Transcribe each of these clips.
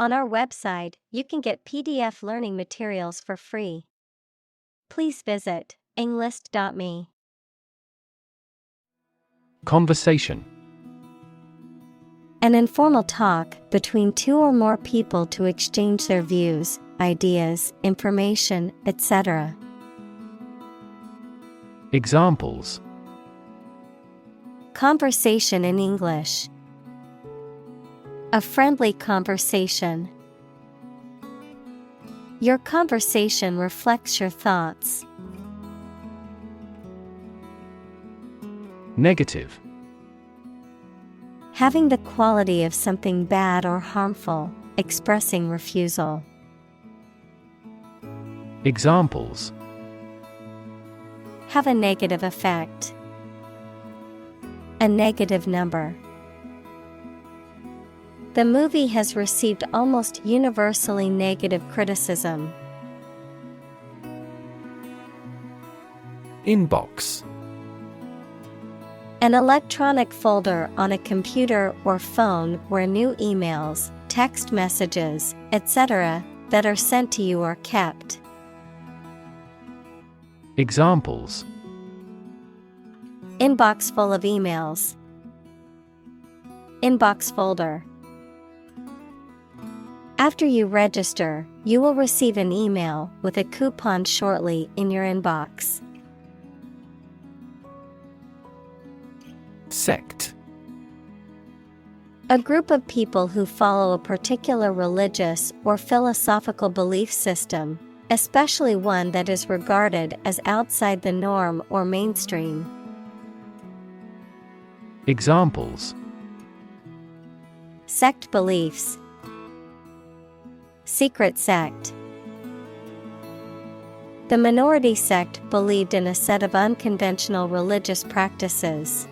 On our website, you can get PDF learning materials for free. Please visit englist.me. Conversation. An informal talk between two or more people to exchange their views, ideas, information, etc. Examples. Conversation in English. A friendly conversation. Your conversation reflects your thoughts. Negative. Having the quality of something bad or harmful, expressing refusal. Examples. Have a negative effect. A negative number. The movie has received almost universally negative criticism. Inbox. An electronic folder on a computer or phone where new emails, text messages, etc. that are sent to you are kept. Examples. Inbox full of emails. Inbox folder. After you register, you will receive an email with a coupon shortly in your inbox. Sect. A group of people who follow a particular religious or philosophical belief system, especially one that is regarded as outside the norm or mainstream. Examples. Sect beliefs. Secret sect. The minority sect believed in a set of unconventional religious practices.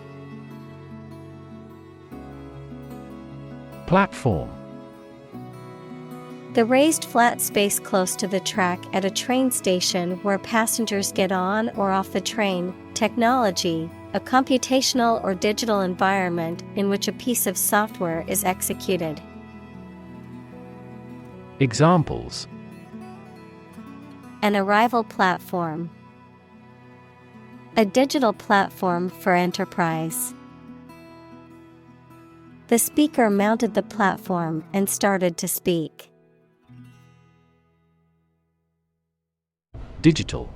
Platform. The raised flat space close to the track at a train station where passengers get on or off the train. Technology, a computational or digital environment in which a piece of software is executed. Examples. An arrival platform. A digital platform for enterprise. The speaker mounted the platform and started to speak. Digital.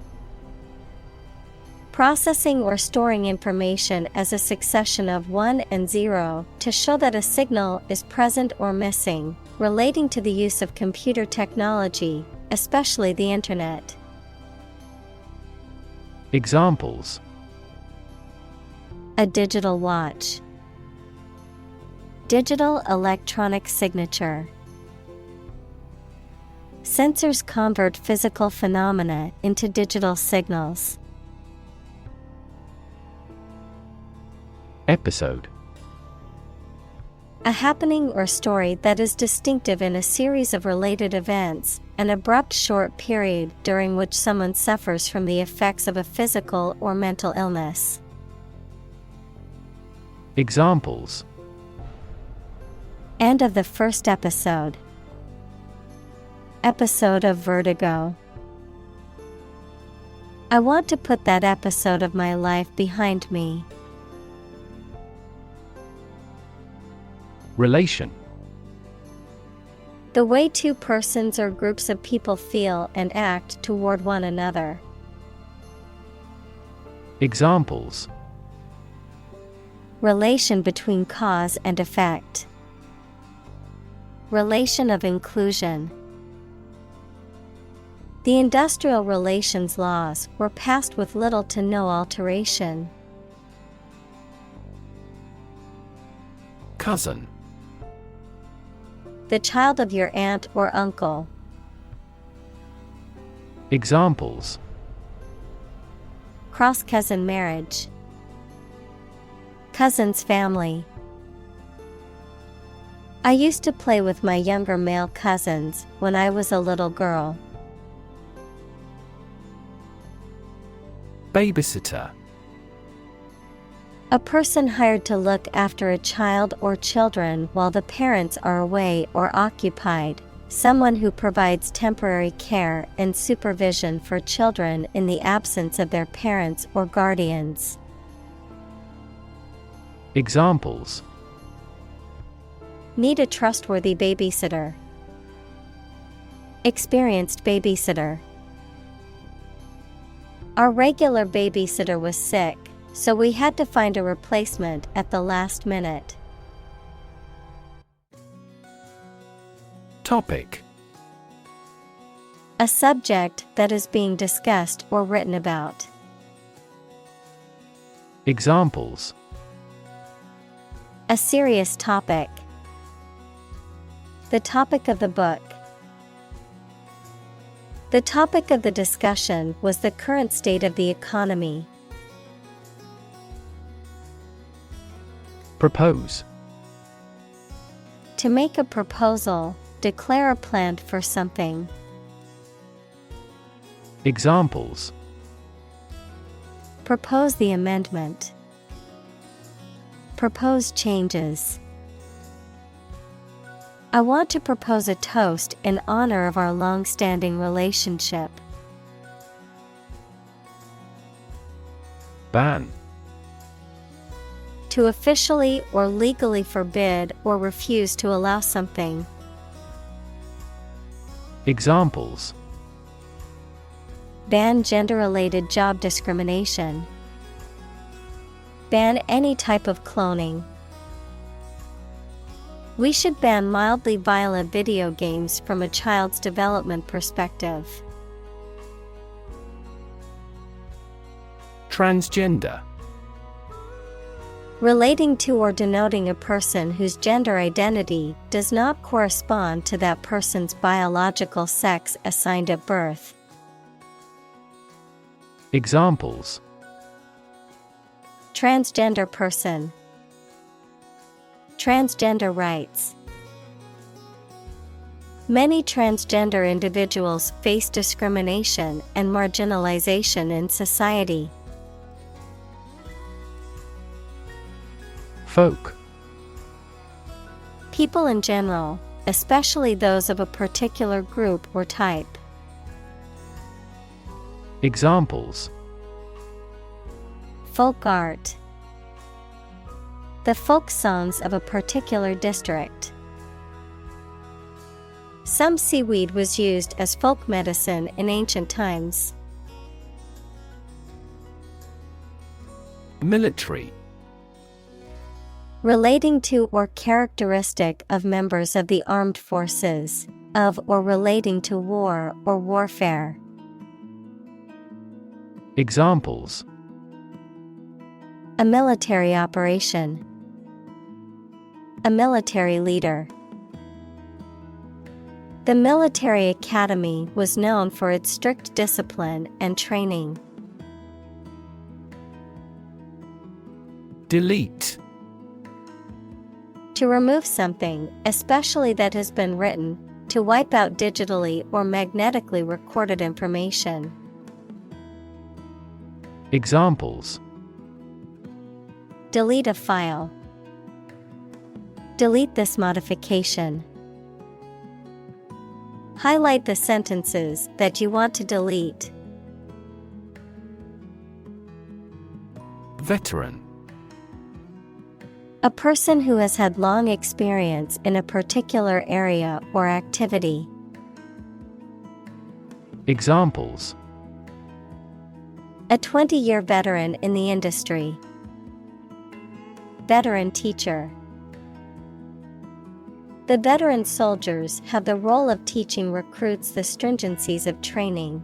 Processing or storing information as a succession of 1 and 0 to show that a signal is present or missing, relating to the use of computer technology, especially the Internet. Examples. A digital watch. Digital electronic signature. Sensors convert physical phenomena into digital signals. Episode. A happening or story that is distinctive in a series of related events, an abrupt short period during which someone suffers from the effects of a physical or mental illness. Examples. End of the first episode. Episode of Vertigo. I want to put that episode of my life behind me. Relation. The way two persons or groups of people feel and act toward one another. Examples. Relation between cause and effect. Relation of inclusion. The industrial relations laws were passed with little to no alteration. Cousin. The child of your aunt or uncle. Examples. Cross-cousin marriage. Cousin's family. I used to play with my younger male cousins when I was a little girl. Babysitter. A person hired to look after a child or children while the parents are away or occupied. Someone who provides temporary care and supervision for children in the absence of their parents or guardians. Examples: Need a trustworthy babysitter. Experienced babysitter. Our regular babysitter was sick, so we had to find a replacement at the last minute. Topic: A subject that is being discussed or written about. Examples: A serious topic. The topic of the book. The topic of the discussion was the current state of the economy. Propose: To make a proposal, declare a plan for something. Examples: Propose the amendment. Propose changes. I want to propose a toast in honor of our long-standing relationship. Ban: To officially or legally forbid or refuse to allow something. Examples: Ban gender-related job discrimination. Ban any type of cloning. We should ban mildly violent video games from a child's development perspective. Transgender: Relating to or denoting a person whose gender identity does not correspond to that person's biological sex assigned at birth. Examples: Transgender person. Transgender rights. Many transgender individuals face discrimination and marginalization in society. Folk: People in general, especially those of a particular group or type. Examples: Folk art. The folk songs of a particular district. Some seaweed was used as folk medicine in ancient times. Military: Relating to or characteristic of members of the armed forces, of or relating to war or warfare. Examples: A military operation. A military leader. The military academy was known for its strict discipline and training. Delete: To remove something, especially that has been written, to wipe out digitally or magnetically recorded information. Examples: Delete a file. Delete this modification. Highlight the sentences that you want to delete. Veteran: A person who has had long experience in a particular area or activity. Examples: A 20-year veteran in the industry. Veteran teacher. The veteran soldiers have the role of teaching recruits the stringencies of training.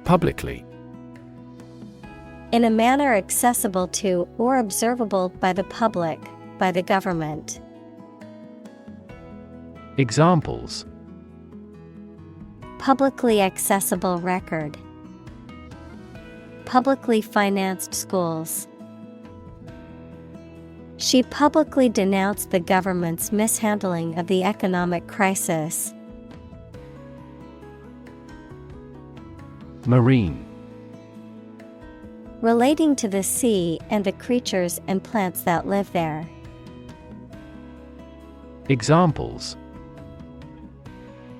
Publicly: In a manner accessible to or observable by the public, by the government. Examples: Publicly accessible record. Publicly financed schools. She publicly denounced the government's mishandling of the economic crisis. Marine: Relating to the sea and the creatures and plants that live there. Examples: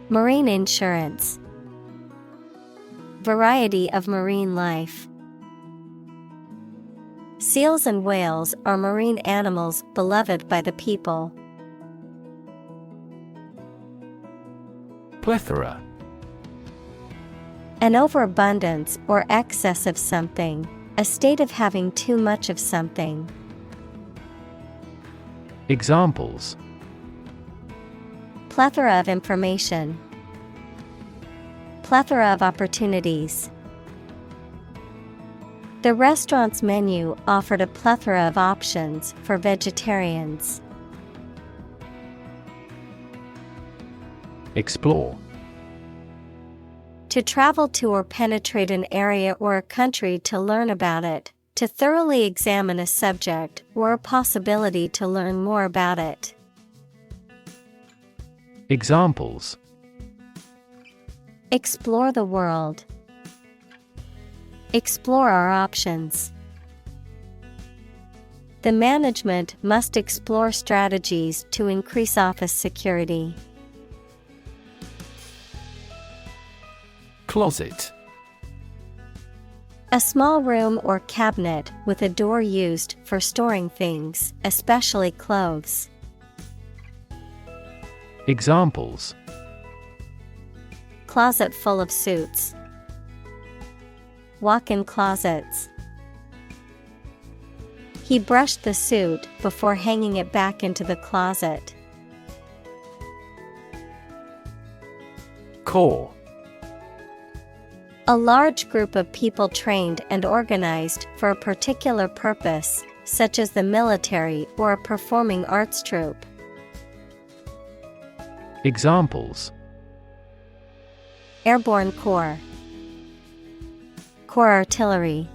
Marine insurance. Variety of marine life. Seals and whales are marine animals beloved by the people. Plethora. An overabundance or excess of something, a state of having too much of something. Examples: Plethora of information. Plethora of opportunities. The restaurant's menu offered a plethora of options for vegetarians. Explore. To travel to or penetrate an area or a country to learn about it, to thoroughly examine a subject or a possibility to learn more about it. Examples: Explore the world. Explore our options. The management must explore strategies to increase office security. Closet. A small room or cabinet with a door used for storing things, especially clothes. Examples: Closet full of suits. Walk-in closets. He brushed the suit before hanging it back into the closet. Corps. A large group of people trained and organized for a particular purpose, such as the military or a performing arts troupe. Examples: Airborne Corps. Corps Artillery.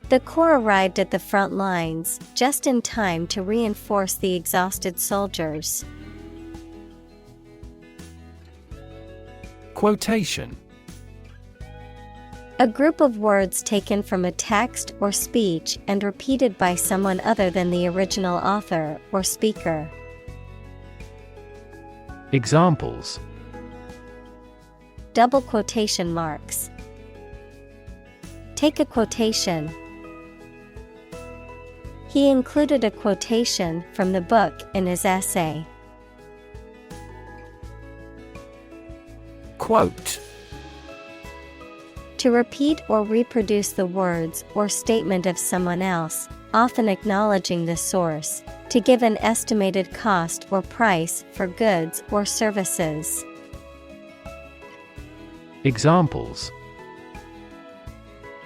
The Corps arrived at the front lines just in time to reinforce the exhausted soldiers. Quotation. A group of words taken from a text or speech and repeated by someone other than the original author or speaker. Examples: Double quotation marks. Take a quotation. He included a quotation from the book in his essay. Quote. To repeat or reproduce the words or statement of someone else, often acknowledging the source, to give an estimated cost or price for goods or services. Examples: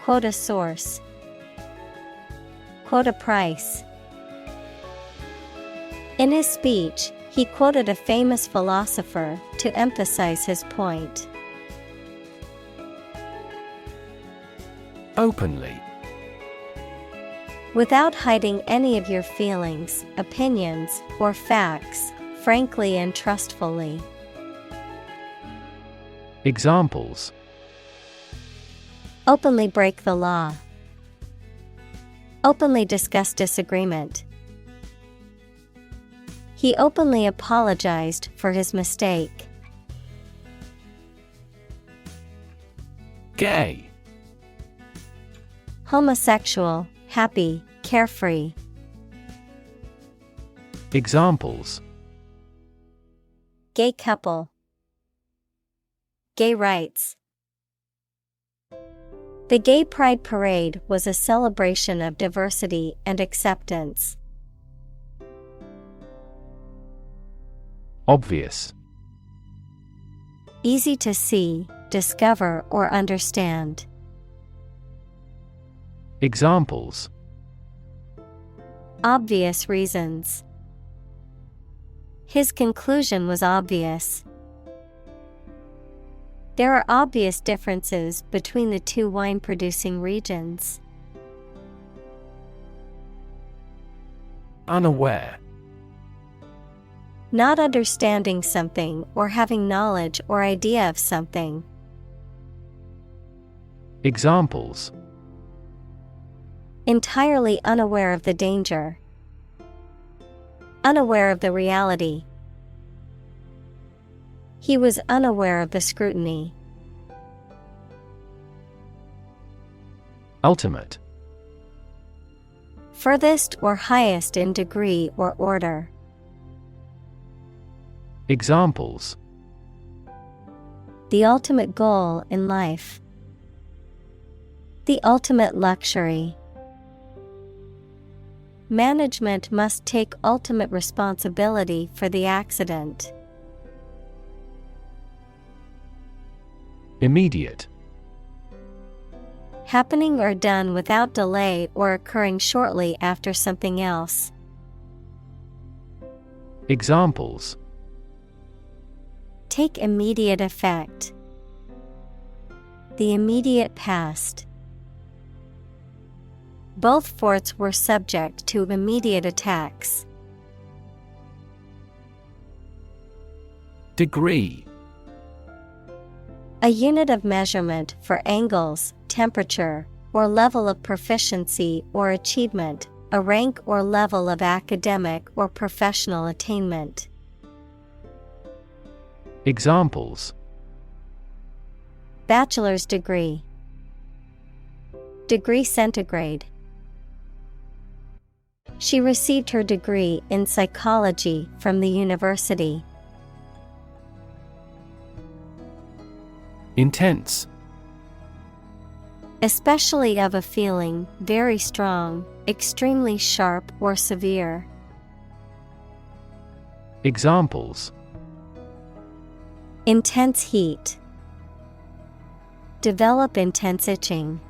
Quote a source. Quote a price. In his speech, he quoted a famous philosopher to emphasize his point. Openly. Without hiding any of your feelings, opinions, or facts, frankly and trustfully. Examples: Openly break the law. Openly discuss disagreement. He openly apologized for his mistake. Gay. Homosexual, happy, carefree. Examples: Gay couple. Gay rights. The Gay Pride Parade was a celebration of diversity and acceptance. Obvious. Easy to see, discover, or understand. Examples: Obvious reasons. His conclusion was obvious. There are obvious differences between the two wine-producing regions. Unaware. Not understanding something or having knowledge or idea of something. Examples. Entirely unaware of the danger. Unaware of the reality. He was unaware of the scrutiny. Ultimate. Furthest or highest in degree or order. Examples. The ultimate goal in life. The ultimate luxury. Management must take ultimate responsibility for the accident. Immediate. Happening or done without delay or occurring shortly after something else. Examples. Take immediate effect. The immediate past. Both forts were subject to immediate attacks. Degree. A unit of measurement for angles, temperature, or level of proficiency or achievement, a rank or level of academic or professional attainment. Examples. Bachelor's degree. Degree centigrade. She received her degree in psychology from the university. Intense. Especially of a feeling, very strong, extremely sharp or severe. Examples. Intense heat. Develop intense itching.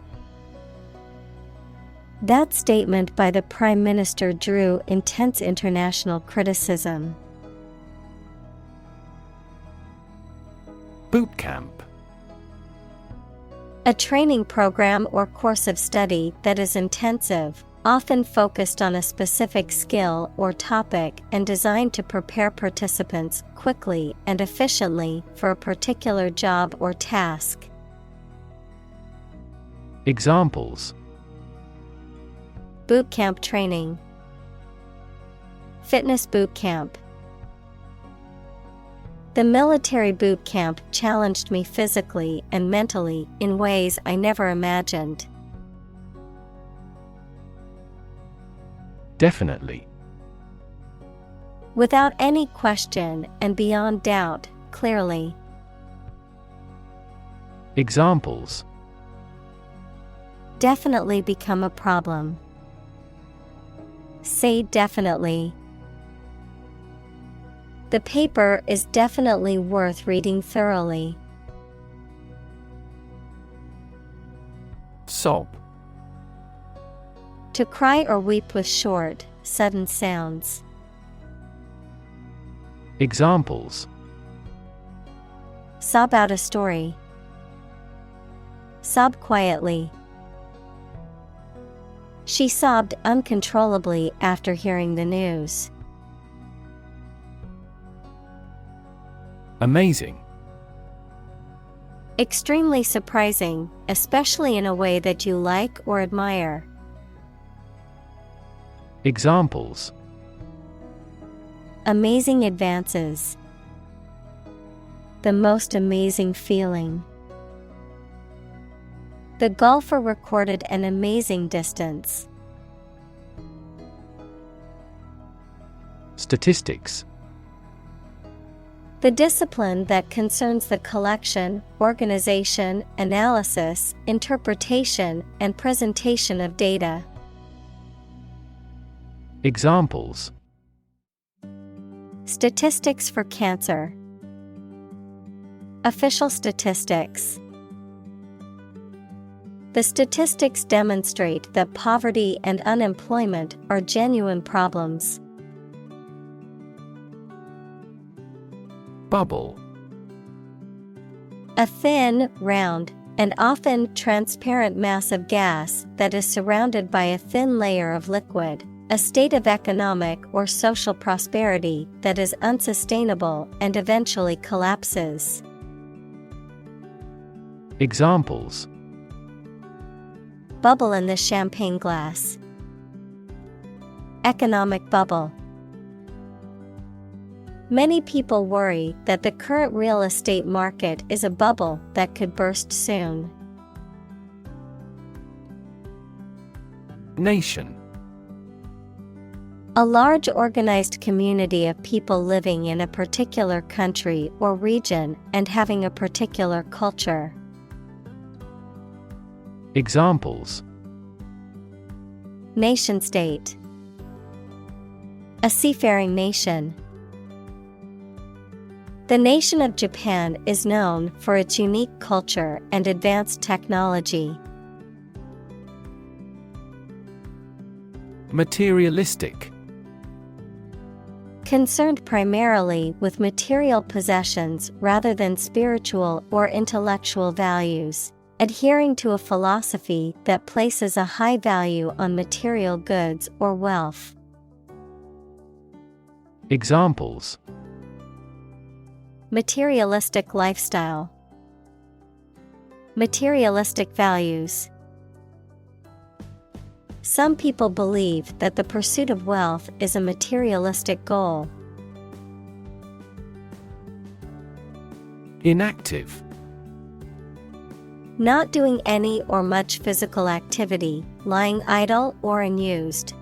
That statement by the Prime Minister drew intense international criticism. Boot camp. A training program or course of study that is intensive, often focused on a specific skill or topic and designed to prepare participants quickly and efficiently for a particular job or task. Examples. Boot camp training. Fitness boot camp. The military boot camp challenged me physically and mentally in ways I never imagined. Definitely. Without any question and beyond doubt, clearly. Examples. Definitely become a problem. Say definitely. The paper is definitely worth reading thoroughly. Sob. To cry or weep with short, sudden sounds. Examples. Sob out a story. Sob quietly. She sobbed uncontrollably after hearing the news. Amazing. Extremely surprising, especially in a way that you like or admire. Examples. Amazing advances. The most amazing feeling. The golfer recorded an amazing distance. Statistics. The discipline that concerns the collection, organization, analysis, interpretation, and presentation of data. Examples. Statistics for cancer. Official statistics. The statistics demonstrate that poverty and unemployment are genuine problems. Bubble. A thin, round, and often transparent mass of gas that is surrounded by a thin layer of liquid, a state of economic or social prosperity that is unsustainable and eventually collapses. Examples. bubble in the champagne glass. Economic bubble. Many people worry that the current real estate market is a bubble that could burst soon. Nation. A large organized community of people living in a particular country or region and having a particular culture. Examples: Nation-state. A seafaring nation. The nation of Japan is known for its unique culture and advanced technology. Materialistic. Concerned primarily with material possessions rather than spiritual or intellectual values, adhering to a philosophy that places a high value on material goods or wealth. Examples: Materialistic lifestyle. Materialistic values. Some people believe that the pursuit of wealth is a materialistic goal. Inactive. Not doing any or much physical activity, lying idle or unused.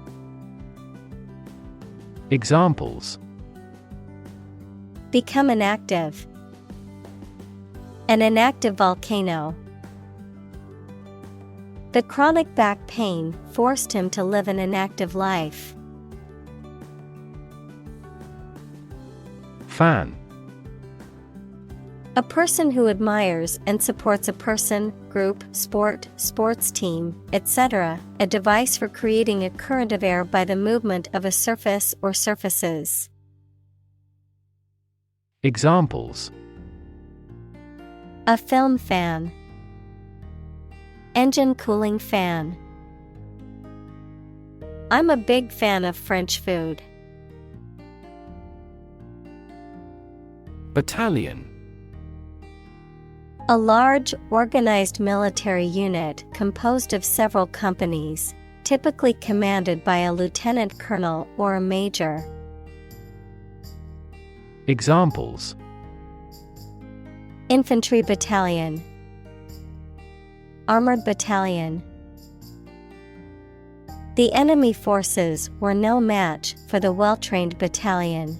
Examples: Become inactive. An inactive volcano. The chronic back pain forced him to live an inactive life. Fan. A person who admires and supports a person, group, sport, sports team, etc. A device for creating a current of air by the movement of a surface or surfaces. Examples: A film fan. Engine cooling fan. I'm a big fan of French food. Battalion. A large, organized military unit composed of several companies, typically commanded by a lieutenant colonel or a major. Examples: Infantry battalion. Armored battalion. The enemy forces were no match for the well-trained battalion.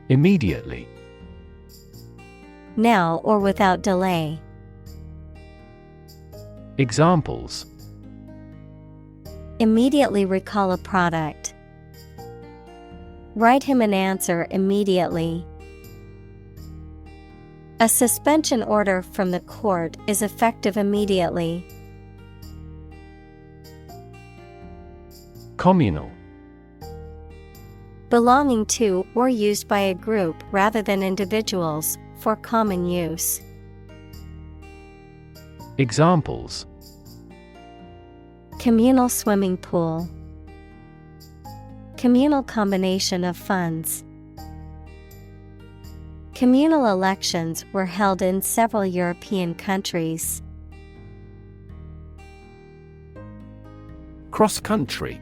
Immediately. Now or without delay. Examples: Immediately recall a product. Write him an answer immediately. A suspension order from the court is effective immediately. Communal. Belonging to or used by a group rather than individuals, for common use. Examples: Communal swimming pool. Communal combination of funds. Communal elections were held in several European countries. Cross-country.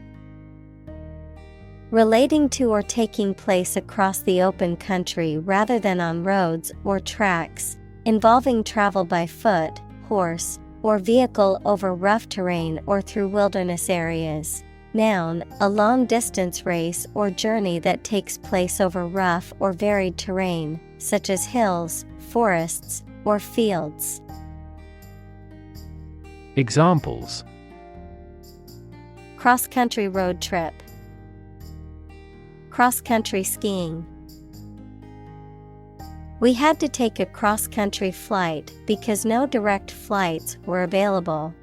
Relating to or taking place across the open country rather than on roads or tracks, involving travel by foot, horse, or vehicle over rough terrain or through wilderness areas. Noun, a long-distance race or journey that takes place over rough or varied terrain, such as hills, forests, or fields. Examples: Cross-country road trip. Cross-country skiing. We had to take a cross-country flight because no direct flights were available.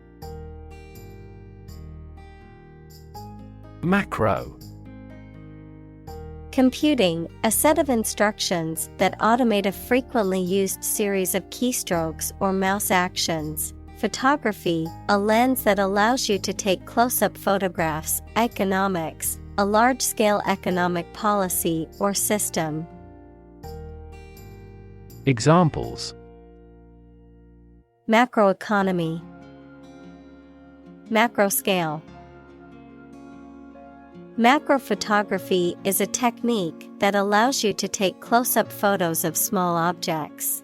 Macro. Computing, a set of instructions that automate a frequently used series of keystrokes or mouse actions. Photography, a lens that allows you to take close-up photographs. Economics, a large-scale economic policy or system. Examples: Macroeconomy. Macro scale. Macrophotography is a technique that allows you to take close-up photos of small objects.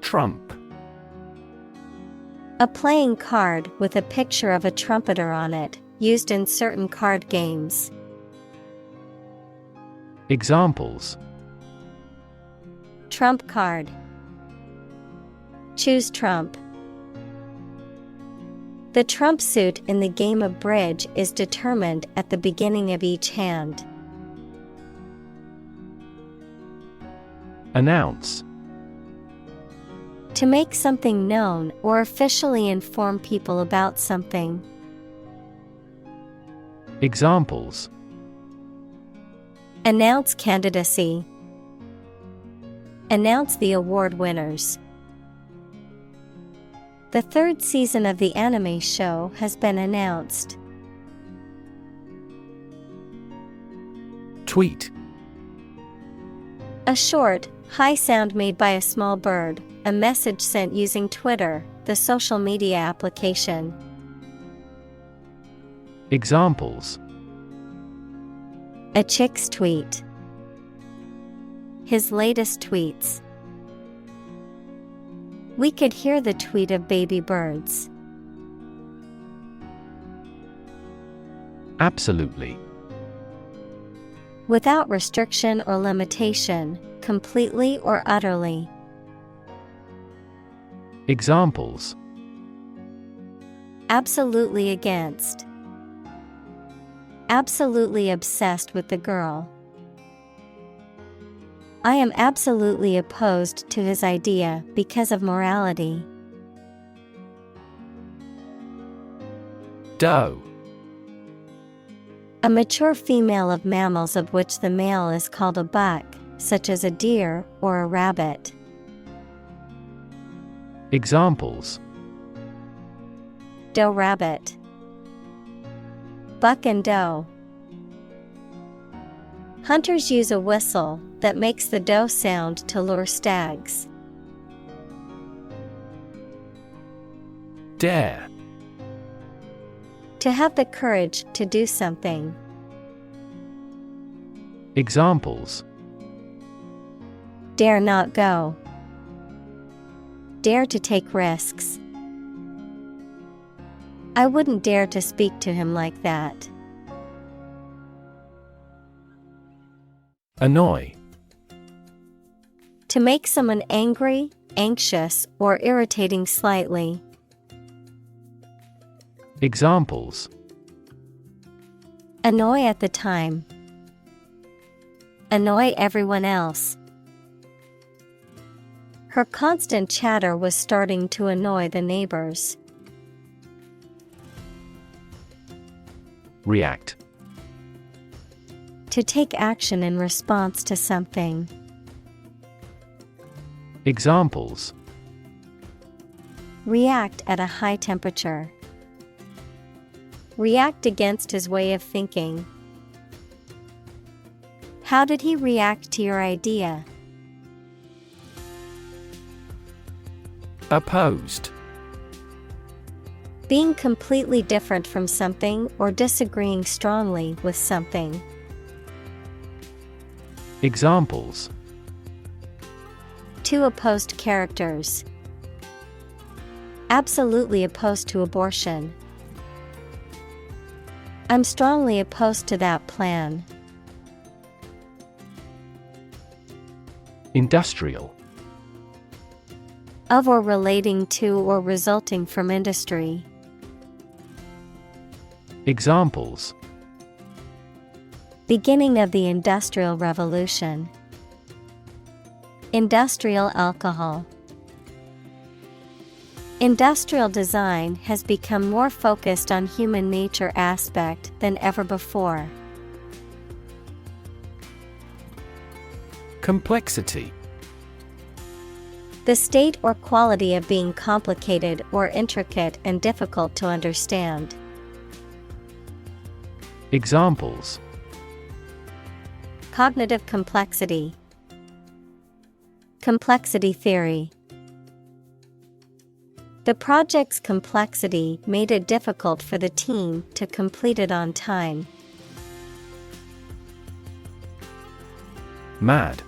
Trump. A playing card with a picture of a trumpeter on it, used in certain card games. Examples: Trump card. Choose Trump. The trump suit in the game of bridge is determined at the beginning of each hand. Announce. To make something known or officially inform people about something. Examples: Announce candidacy. Announce the award winners. The third season of the anime show has been announced. Tweet. A short, high sound made by a small bird, a message sent using Twitter, the social media application. Examples: A chick's tweet. His latest tweets. We could hear the tweet of baby birds. Absolutely. Without restriction or limitation, completely or utterly. Examples: Absolutely against. Absolutely obsessed with the girl. I am absolutely opposed to his idea because of morality. Doe. A mature female of mammals of which the male is called a buck, such as a deer or a rabbit. Examples: Doe rabbit. Buck and doe. Hunters use a whistle that makes the doe sound to lure stags. Dare. To have the courage to do something. Examples: Dare not go. Dare to take risks. I wouldn't dare to speak to him like that. Annoy. To make someone angry, anxious, or irritating slightly. Examples: Annoy at the time. Annoy everyone else. Her constant chatter was starting to annoy the neighbors. React. To take action in response to something. Examples: React at a high temperature. React against his way of thinking. How did he react to your idea? Opposed. Being completely different from something or disagreeing strongly with something. Examples: Two opposed characters. Absolutely opposed to abortion. I'm strongly opposed to that plan. Industrial. Of or relating to or resulting from industry. Examples: Beginning of the Industrial Revolution. Industrial alcohol. Industrial design has become more focused on human nature aspect than ever before. Complexity. The state or quality of being complicated or intricate and difficult to understand. Examples: Cognitive complexity. Complexity theory. The project's complexity made it difficult for the team to complete it on time. Mad.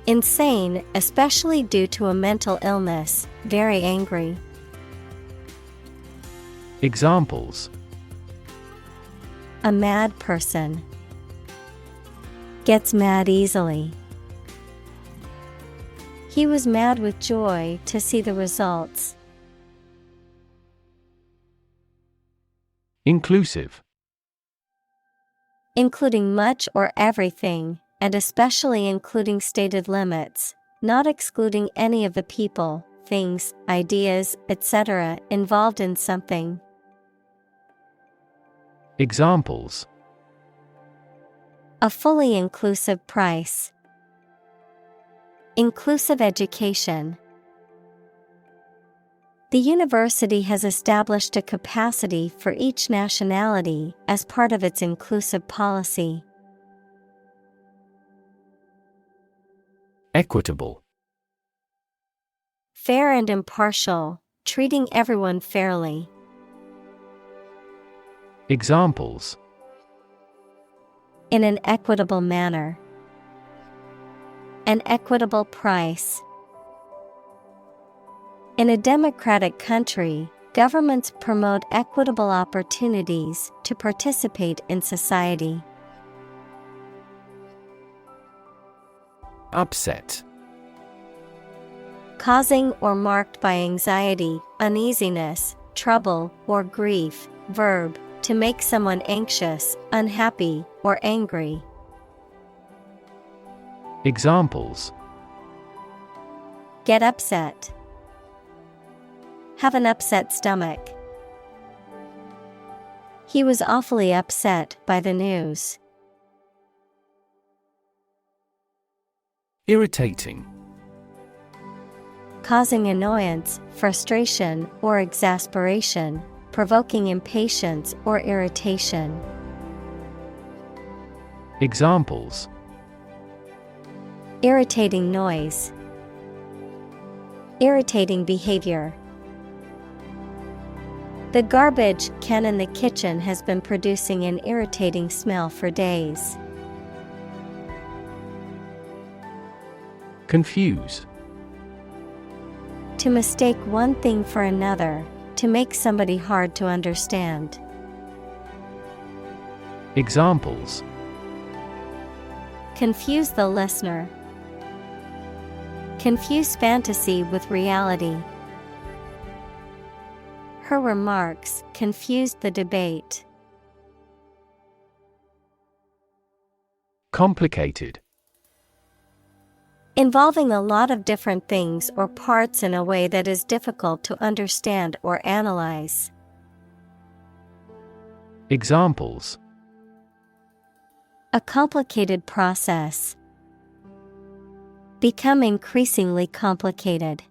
Insane, especially due to a mental illness, very angry. Examples: A mad person. Gets mad easily. He was mad with joy to see the results. Inclusive. Including much or everything, and especially including stated limits, not excluding any of the people, things, ideas, etc. involved in something. Examples: A fully inclusive price. Inclusive education. The university has established a capacity for each nationality as part of its inclusive policy. Equitable. Fair and impartial, treating everyone fairly. Examples: In an equitable manner. An equitable price. In a democratic country, governments promote equitable opportunities to participate in society. Upset. Causing or marked by anxiety, uneasiness, trouble, or grief. Verb, to make someone anxious, unhappy, or angry. Examples: Get upset. Have an upset stomach. He was awfully upset by the news. Irritating. Causing annoyance, frustration, or exasperation, provoking impatience or irritation. Examples: Irritating noise. Irritating behavior. The garbage can in the kitchen has been producing an irritating smell for days. Confuse. To mistake one thing for another, to make somebody hard to understand. Examples: Confuse the listener. Confuse fantasy with reality. Her remarks confused the debate. Complicated. Involving a lot of different things or parts in a way that is difficult to understand or analyze. Examples: A complicated process. Become increasingly complicated.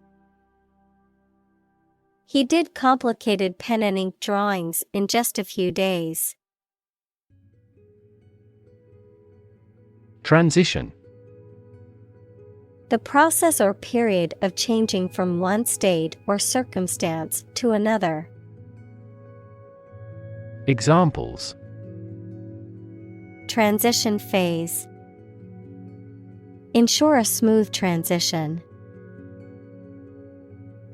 He did complicated pen and ink drawings in just a few days. Transition. The process or period of changing from one state or circumstance to another. Examples: Transition phase. Ensure a smooth transition.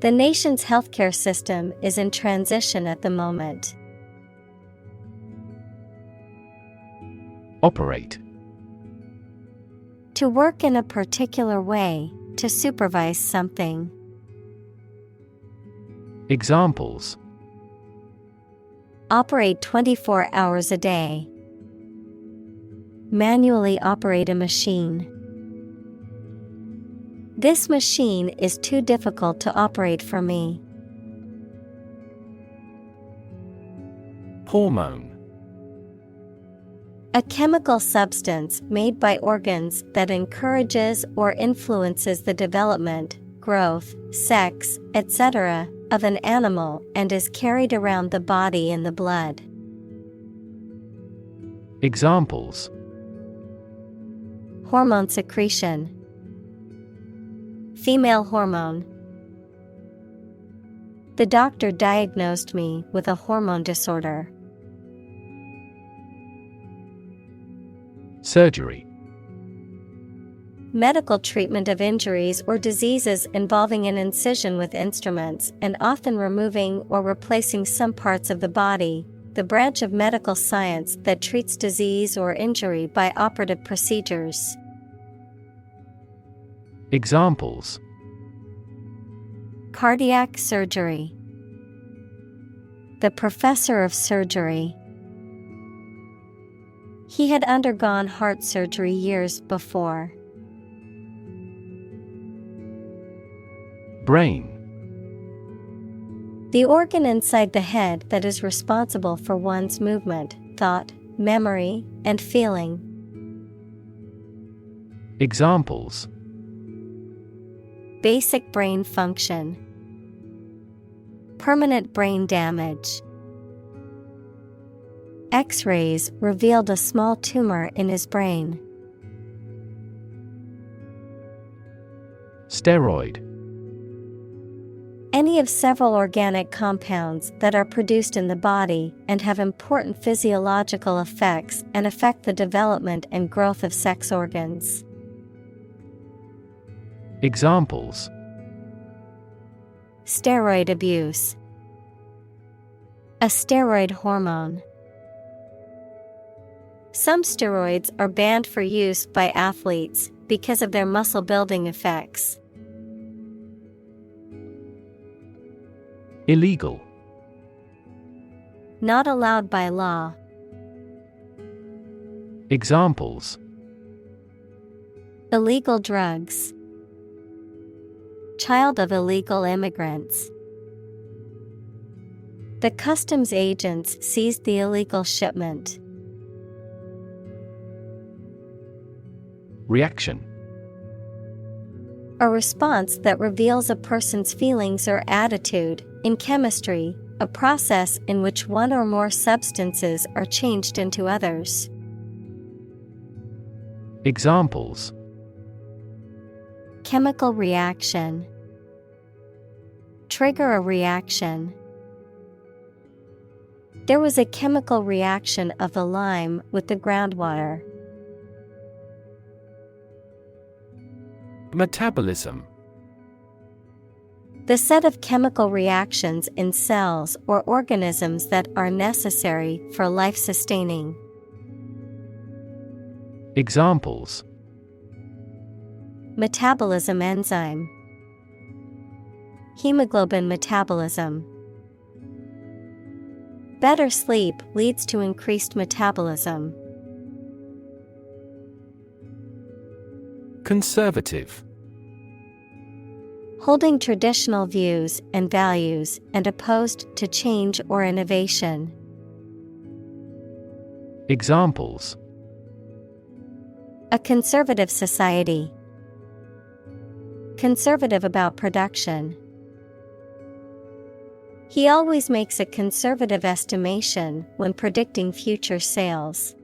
The nation's healthcare system is in transition at the moment. Operate. To work in a particular way, to supervise something. Examples: Operate 24 hours a day. Manually operate a machine. This machine is too difficult to operate for me. Hormone. A chemical substance made by organs that encourages or influences the development, growth, sex, etc. of an animal and is carried around the body in the blood. Examples: Hormone secretion. Female hormone. The doctor diagnosed me with a hormone disorder. Surgery. Medical treatment of injuries or diseases involving an incision with instruments and often removing or replacing some parts of the body, the branch of medical science that treats disease or injury by operative procedures. Examples: Cardiac surgery. The professor of surgery. He had undergone heart surgery years before. Brain. The organ inside the head that is responsible for one's movement, thought, memory, and feeling. Examples: Basic brain function. Permanent brain damage. X-rays revealed a small tumor in his brain. Steroid. Any of several organic compounds that are produced in the body and have important physiological effects and affect the development and growth of sex organs. Examples: Steroid abuse. A steroid hormone. Some steroids are banned for use by athletes because of their muscle building effects. Illegal. Not allowed by law. Examples: Illegal drugs. Child of illegal immigrants. The customs agents seized the illegal shipment. Reaction. A response that reveals a person's feelings or attitude. In chemistry, a process in which one or more substances are changed into others. Examples: Chemical reaction. Trigger a reaction. There was a chemical reaction of the lime with the groundwater. Metabolism. The set of chemical reactions in cells or organisms that are necessary for life sustaining. Examples: Metabolism enzyme. Hemoglobin metabolism. Better sleep leads to increased metabolism. Conservative. Holding traditional views and values and opposed to change or innovation. Examples: A conservative society. Conservative about production. He always makes a conservative estimation when predicting future sales.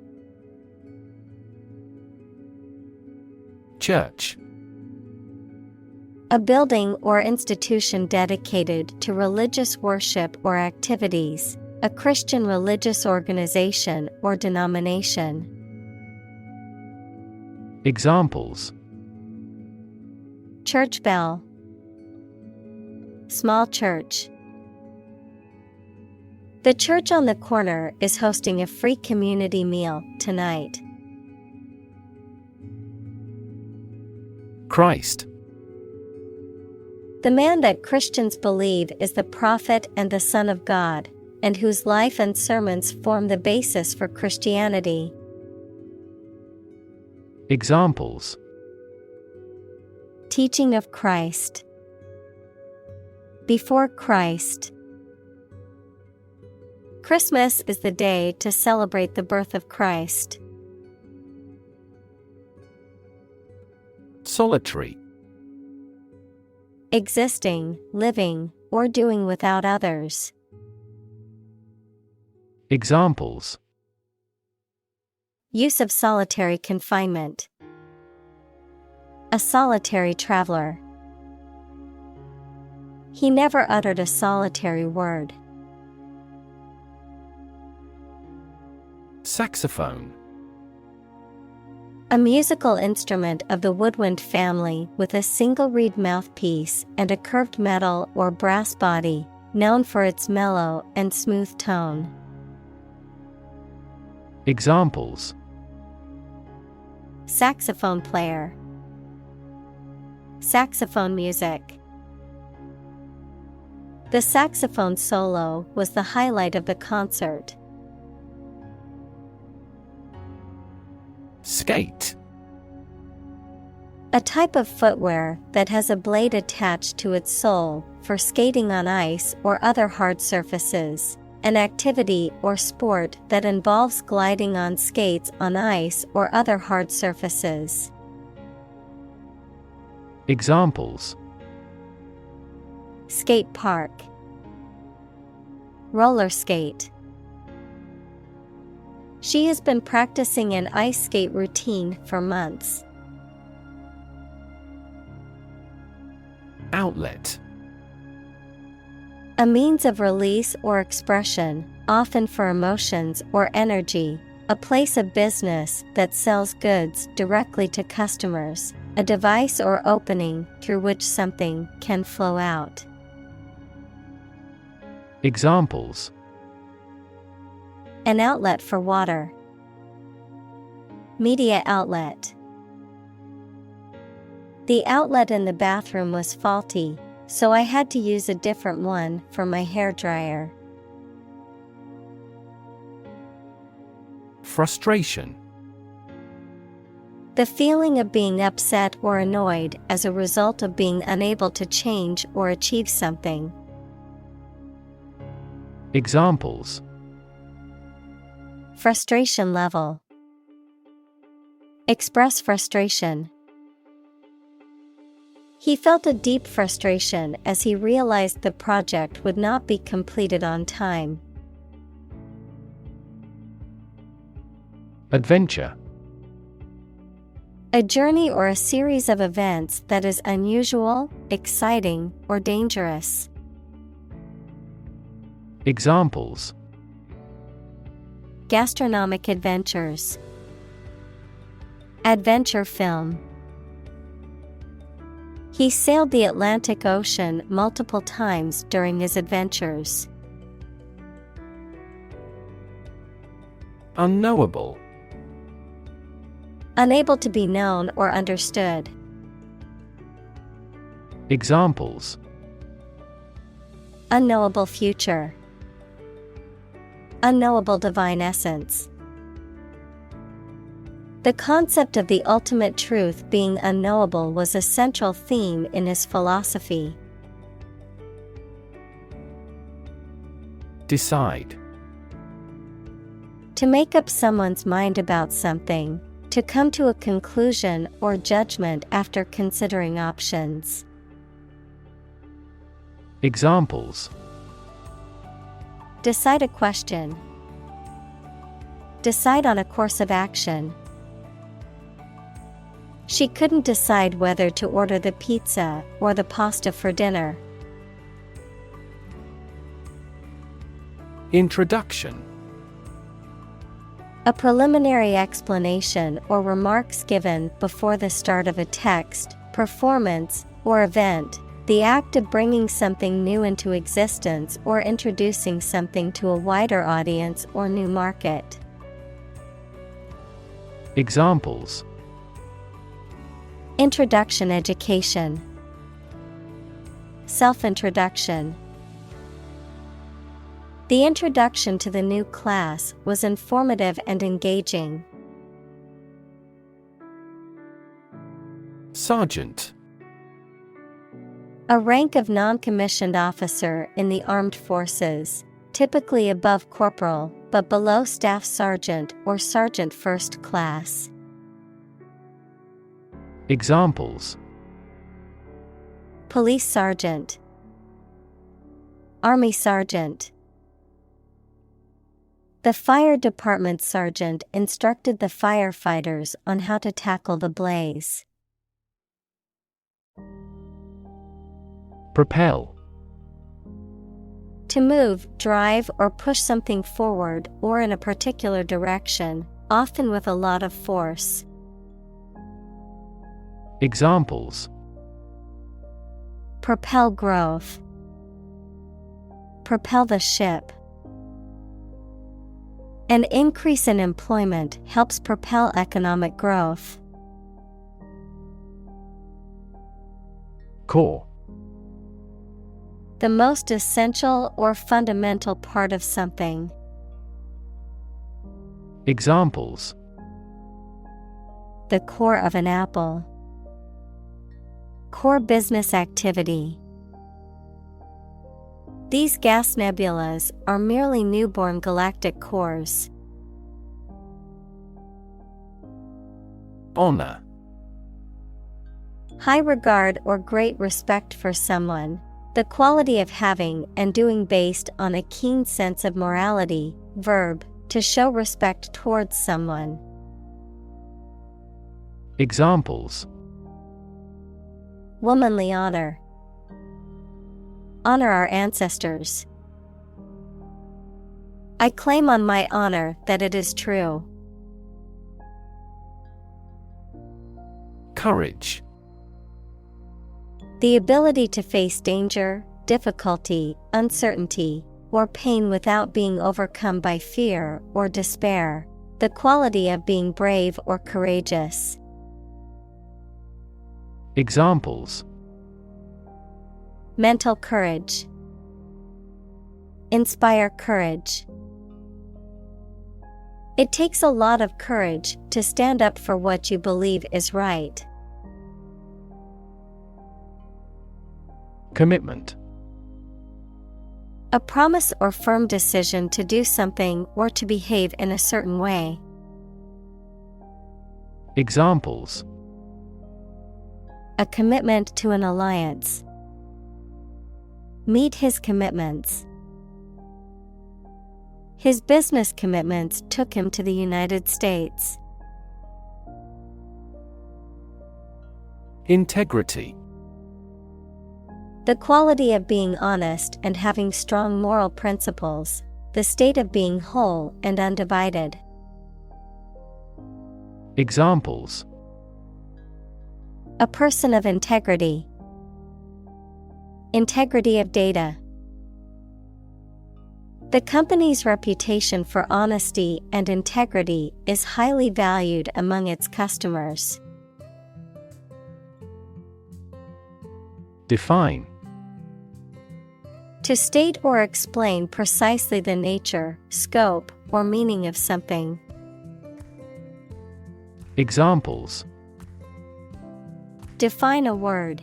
Church. A building or institution dedicated to religious worship or activities, a Christian religious organization or denomination. Examples: Church bell. Small church. The church on the corner is hosting a free community meal tonight. Christ. The man that Christians believe is the prophet and the Son of God, and whose life and sermons form the basis for Christianity. Examples: Teaching of Christ. Before Christ. Christmas is the day to celebrate the birth of Christ. Solitary. Existing, living, or doing without others. Examples: Use of solitary confinement. A solitary traveler. He never uttered a solitary word. Saxophone. A musical instrument of the woodwind family with a single reed mouthpiece and a curved metal or brass body, known for its mellow and smooth tone. Examples: Saxophone player. Saxophone music. The saxophone solo was the highlight of the concert. Skate. A type of footwear that has a blade attached to its sole for skating on ice or other hard surfaces. An activity or sport that involves gliding on skates on ice or other hard surfaces. Examples: Skate park. Roller skate. She has been practicing an ice skate routine for months. Outlet. A means of release or expression, often for emotions or energy. A place of business that sells goods directly to customers. A device or opening through which something can flow out. Examples: An outlet for water. Media outlet. The outlet in the bathroom was faulty, so I had to use a different one for my hairdryer. Frustration. The feeling of being upset or annoyed as a result of being unable to change or achieve something. Examples: Frustration level. Express frustration. He felt a deep frustration as he realized the project would not be completed on time. Adventure. A journey or a series of events that is unusual, exciting, or dangerous. Examples: Gastronomic adventures. Adventure film. He sailed the Atlantic Ocean multiple times during his adventures. Unknowable. Unable to be known or understood. Examples: Unknowable future. Unknowable divine essence. The concept of the ultimate truth being unknowable was a central theme in his philosophy. Decide. To make up someone's mind about something, to come to a conclusion or judgment after considering options. Examples: Decide a question. Decide on a course of action. She couldn't decide whether to order the pizza or the pasta for dinner. Introduction. A preliminary explanation or remarks given before the start of a text, performance, or event. The act of bringing something new into existence or introducing something to a wider audience or new market. Examples: Introduction education. Self-introduction. The introduction to the new class was informative and engaging. Sergeant. A rank of non-commissioned officer in the armed forces, typically above corporal, but below staff sergeant or sergeant first class. Examples: Police sergeant. Army sergeant. The fire department sergeant instructed the firefighters on how to tackle the blaze. Propel. To move, drive, or push something forward or in a particular direction, often with a lot of force. Examples: Propel growth. Propel the ship. An increase in employment helps propel economic growth. Core. The most essential or fundamental part of something. Examples: The core of an apple. Core business activity. These gas nebulas are merely newborn galactic cores. Honor. High regard or great respect for someone. The quality of having and doing based on a keen sense of morality. Verb, to show respect towards someone. Examples: Womanly honor. Honor our ancestors. I claim on my honor that it is true. Courage. The ability to face danger, difficulty, uncertainty, or pain without being overcome by fear or despair. The quality of being brave or courageous. Examples: Mental courage. Inspire courage. It takes a lot of courage to stand up for what you believe is right. Commitment. A promise or firm decision to do something or to behave in a certain way. Examples: A commitment to an alliance. Meet his commitments. His business commitments took him to the United States. Integrity. The quality of being honest and having strong moral principles. The state of being whole and undivided. Examples: A person of integrity. Integrity of data. The company's reputation for honesty and integrity is highly valued among its customers. Define. To state or explain precisely the nature, scope, or meaning of something. Examples: Define a word.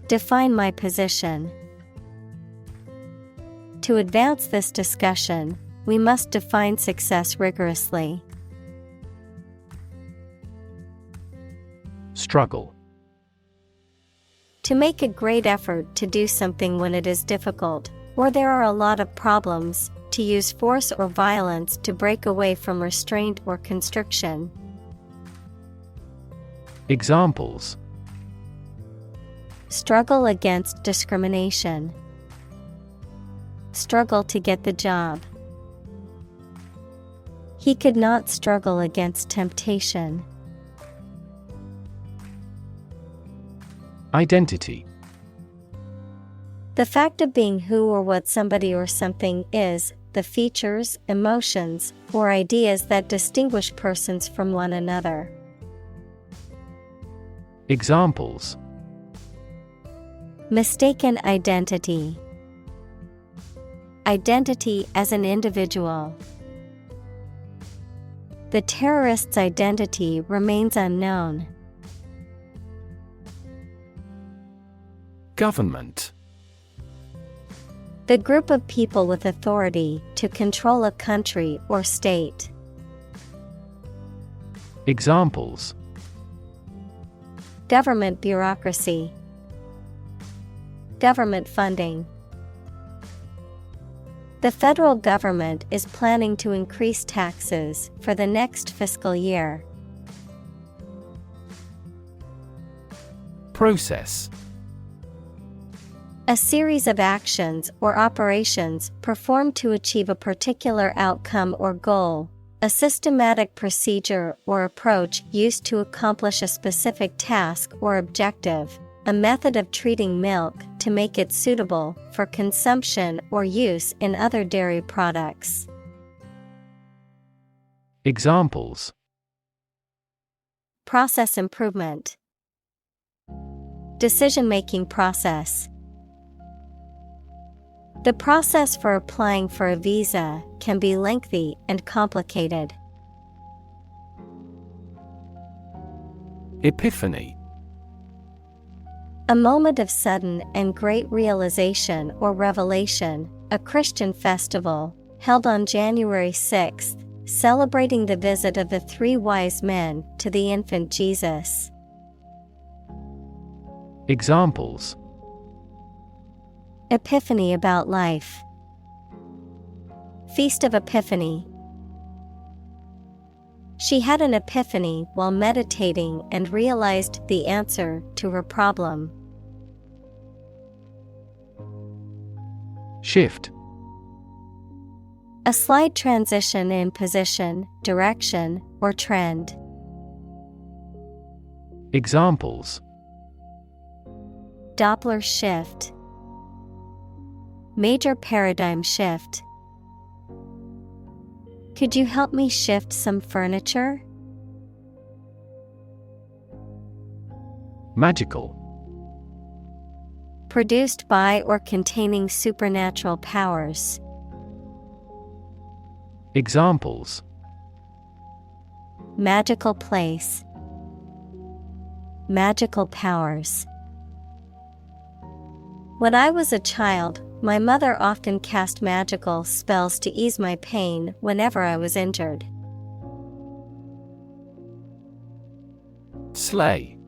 Define my position. To advance this discussion, we must define success rigorously. Struggle. To make a great effort to do something when it is difficult, or there are a lot of problems, to use force or violence to break away from restraint or constriction. Examples: Struggle against discrimination. Struggle to get the job. He could not struggle against temptation. Identity. The fact of being who or what somebody or something is, the features, emotions, or ideas that distinguish persons from one another. Examples: Mistaken identity. Identity as an individual. The terrorist's identity remains unknown. Government. The group of people with authority to control a country or state. Examples: Government bureaucracy. Government funding. The federal government is planning to increase taxes for the next fiscal year. Process. A series of actions or operations performed to achieve a particular outcome or goal. A systematic procedure or approach used to accomplish a specific task or objective. A method of treating milk to make it suitable for consumption or use in other dairy products. Examples: Process improvement. Decision-making process. The process for applying for a visa can be lengthy and complicated. Epiphany. A moment of sudden and great realization or revelation, a Christian festival, held on January 6th, celebrating the visit of the three wise men to the infant Jesus. Examples: Epiphany about life. Feast of Epiphany. She had an epiphany while meditating and realized the answer to her problem. Shift. A slight transition in position, direction, or trend. Examples: Doppler shift. Major paradigm shift. Could you help me shift some furniture? Magical. Produced by or containing supernatural powers. Examples: Magical place. Magical powers. When I was a child, my mother often cast magical spells to ease my pain whenever I was injured. Slay.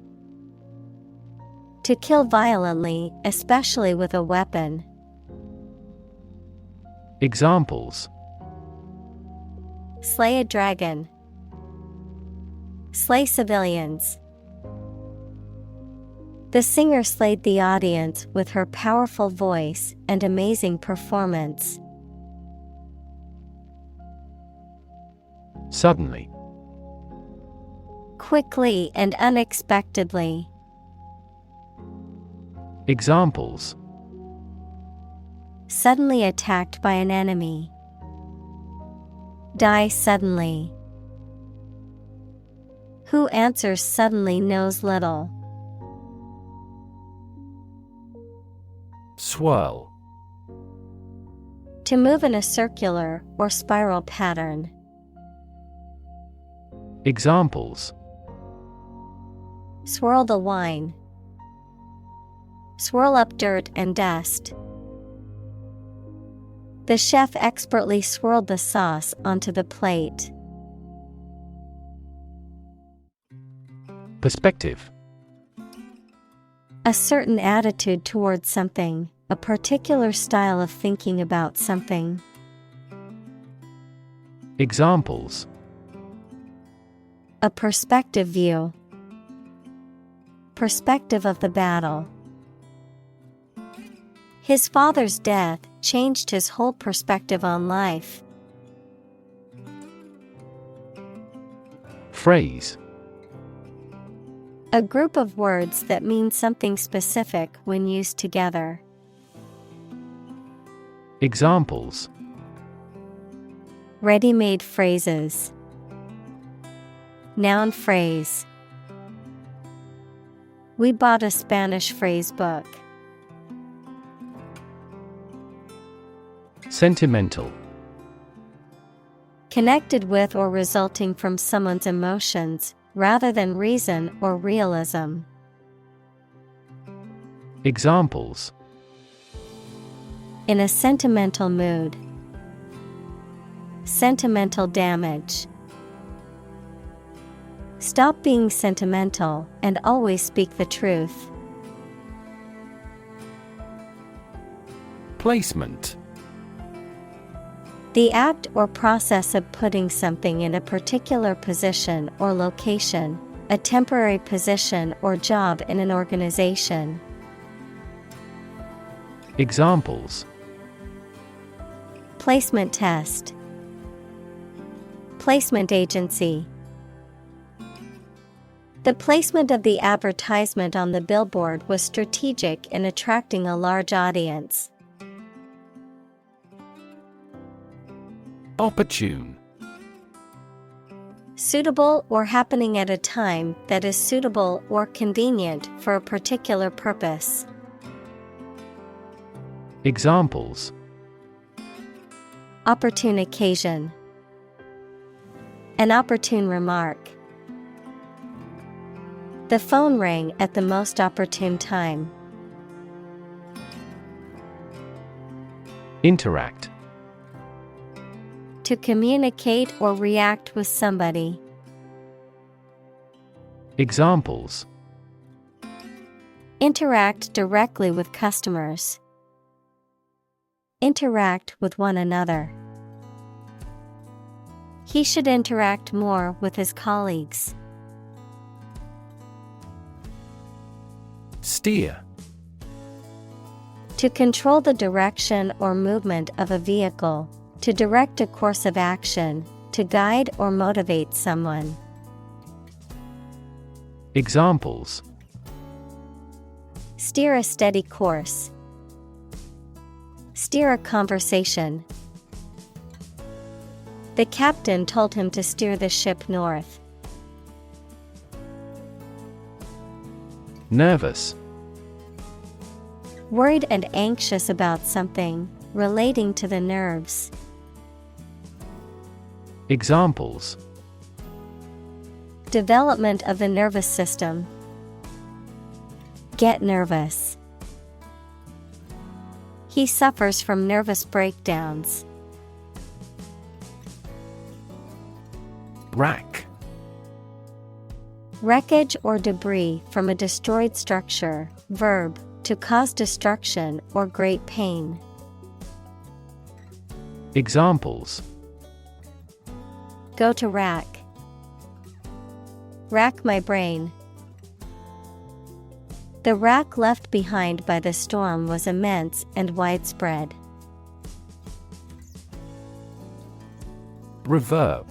To kill violently, especially with a weapon. Examples: Slay a dragon. Slay civilians. The singer slayed the audience with her powerful voice and amazing performance. Suddenly. Quickly and unexpectedly. Examples: Suddenly attacked by an enemy. Die suddenly. Who answers suddenly knows little. Swirl. To move in a circular or spiral pattern. Examples: Swirl the wine. Swirl up dirt and dust. The chef expertly swirled the sauce onto the plate. Perspective. A certain attitude towards something, a particular style of thinking about something. Examples: A perspective view. Perspective of the battle. His father's death changed his whole perspective on life. Phrase. A group of words that mean something specific when used together. Examples: Ready-made phrases. Noun phrase. We bought a Spanish phrase book. Sentimental. Connected with or resulting from someone's emotions, rather than reason or realism. Examples: In a sentimental mood. Sentimental damage. Stop being sentimental and always speak the truth. Placement. The act or process of putting something in a particular position or location, a temporary position or job in an organization. Examples: placement test, placement agency. The placement of the advertisement on the billboard was strategic in attracting a large audience. Opportune. Suitable or happening at a time that is suitable or convenient for a particular purpose. Examples: opportune occasion, an opportune remark. The phone rang at the most opportune time. Interact. To communicate or react with somebody. Examples: interact directly with customers. Interact with one another. He should interact more with his colleagues. Steer. To control the direction or movement of a vehicle, to direct a course of action, to guide or motivate someone. Examples: steer a steady course. Steer a conversation. The captain told him to steer the ship north. Nervous. Worried and anxious about something, relating to the nerves. Examples: development of the nervous system. Get nervous. He suffers from nervous breakdowns. Rack. Wreckage or debris from a destroyed structure. Verb, to cause destruction or great pain. Examples: go to rack. Rack my brain. The wrack left behind by the storm was immense and widespread. Reverb.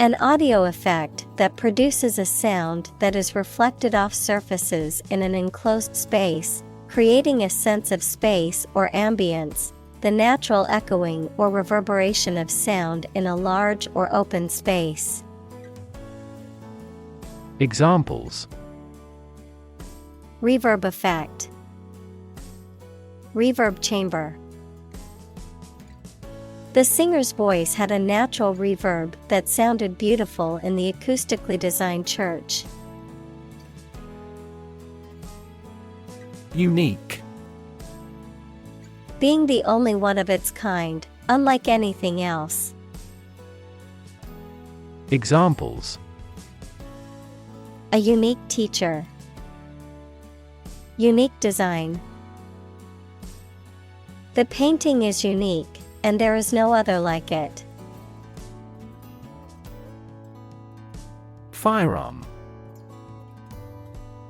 An audio effect that produces a sound that is reflected off surfaces in an enclosed space, creating a sense of space or ambience, the natural echoing or reverberation of sound in a large or open space. Examples: reverb effect. Reverb chamber. The singer's voice had a natural reverb that sounded beautiful in the acoustically designed church. Unique. Being the only one of its kind, unlike anything else. Examples: a unique teacher. Unique design. The painting is unique, and there is no other like it. Firearm.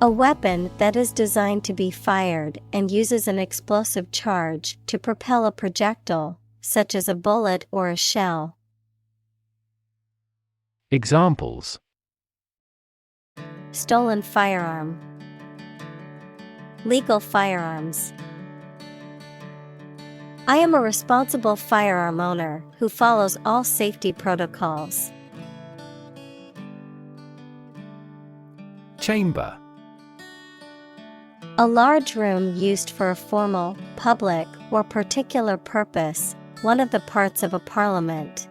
A weapon that is designed to be fired and uses an explosive charge to propel a projectile, such as a bullet or a shell. Examples: stolen firearm. Legal firearms. I am a responsible firearm owner who follows all safety protocols. Chamber. A large room used for a formal, public, or particular purpose, one of the parts of a parliament.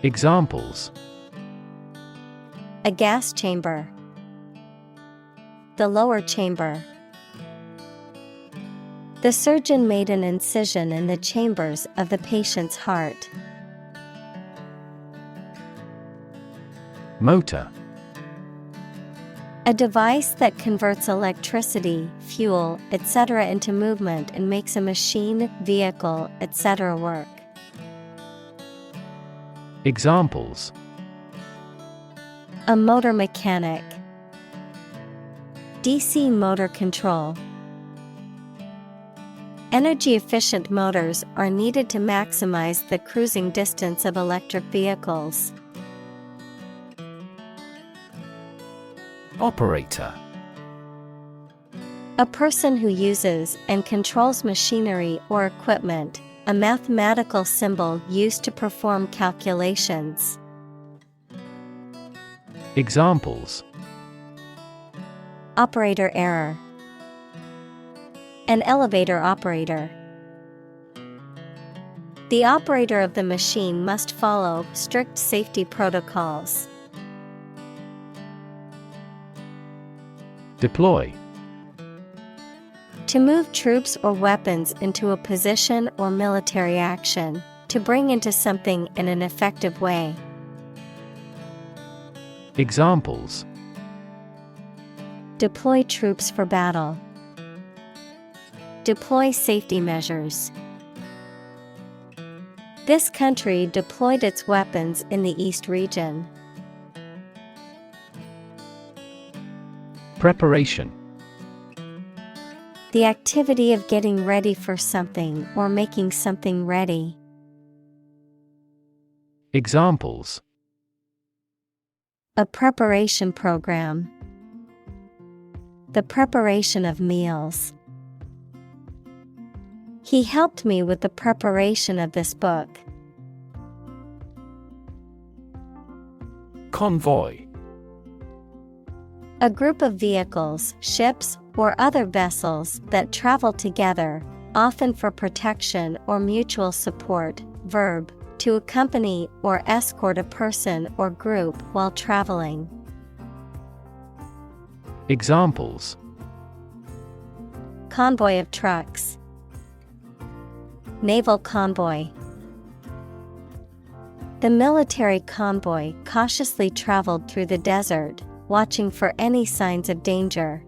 Examples: a gas chamber. The lower chamber. The surgeon made an incision in the chambers of the patient's heart. Motor. A device that converts electricity, fuel, etc. into movement and makes a machine, vehicle, etc. work. Examples: a motor mechanic. DC motor control. Energy-efficient motors are needed to maximize the cruising distance of electric vehicles. Operator. A person who uses and controls machinery or equipment, a mathematical symbol used to perform calculations. Examples: Operator error. An elevator operator. The operator of the machine must follow strict safety protocols. Deploy. To move troops or weapons into a position or military action, to bring into something in an effective way. Examples: Deploy troops for battle. Deploy safety measures. This country deployed its weapons in the East region. Preparation. The activity of getting ready for something or making something ready. Examples: A preparation program. The preparation of meals. He helped me with the preparation of this book. Convoy. A group of vehicles, ships, or other vessels that travel together, often for protection or mutual support. Verb, to accompany or escort a person or group while traveling. Examples: Convoy of trucks. Naval convoy. The military convoy cautiously traveled through the desert, watching for any signs of danger.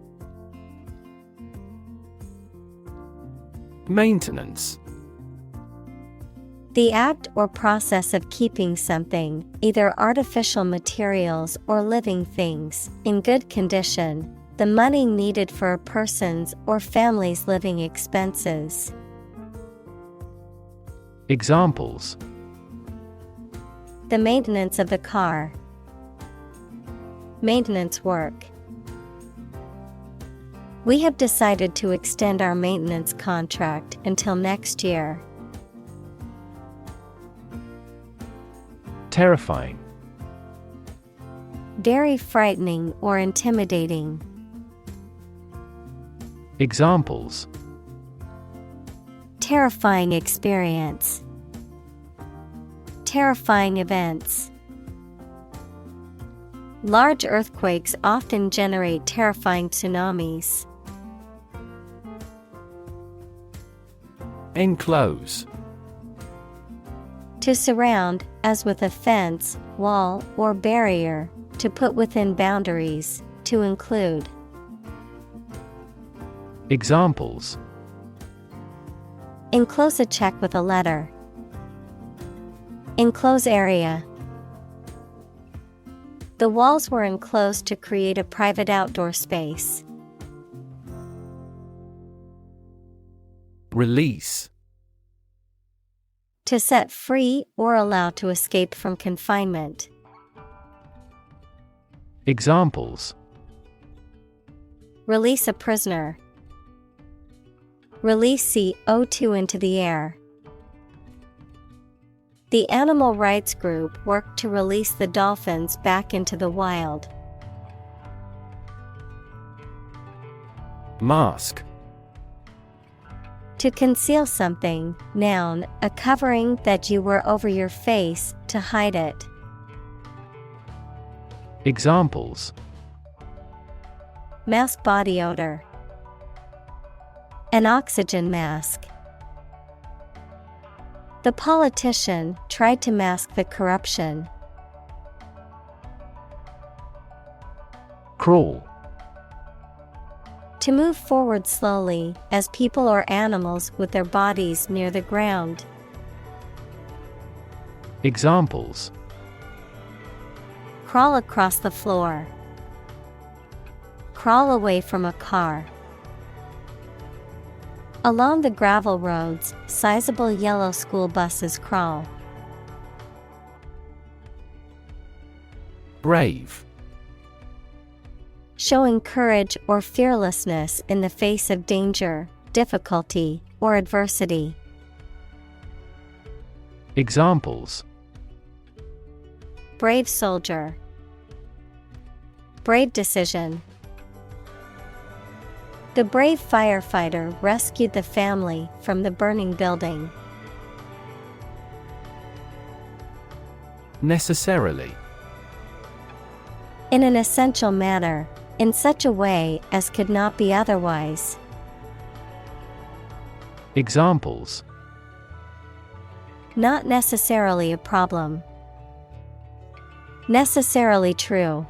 Maintenance. The act or process of keeping something, either artificial materials or living things, in good condition, the money needed for a person's or family's living expenses. Examples: The maintenance of the car. Maintenance work. We have decided to extend our maintenance contract until next year. Terrifying. Very frightening or intimidating. Examples: Terrifying experience. Terrifying events. Large earthquakes often generate terrifying tsunamis. Enclose. To surround, as with a fence, wall, or barrier, to put within boundaries, to include. Examples: Enclose a check with a letter. Enclose area. The walls were enclosed to create a private outdoor space. Release. To set free or allow to escape from confinement. Examples: Release a prisoner. Release CO2 into the air. The animal rights group worked to release the dolphins back into the wild. Mask. To conceal something, noun, a covering that you wear over your face to hide it. Examples: Mask body odor. An oxygen mask. The politician tried to mask the corruption. Crawl. To move forward slowly, as people or animals with their bodies near the ground. Examples: Crawl across the floor. crawl away from a car. Along the gravel roads, sizable yellow school buses crawl. Brave. Showing courage or fearlessness in the face of danger, difficulty, or adversity. Examples: Brave soldier. Brave decision. The brave firefighter rescued the family from the burning building. Necessarily. In an essential manner, in such a way as could not be otherwise. Examples: Not necessarily a problem. Necessarily true.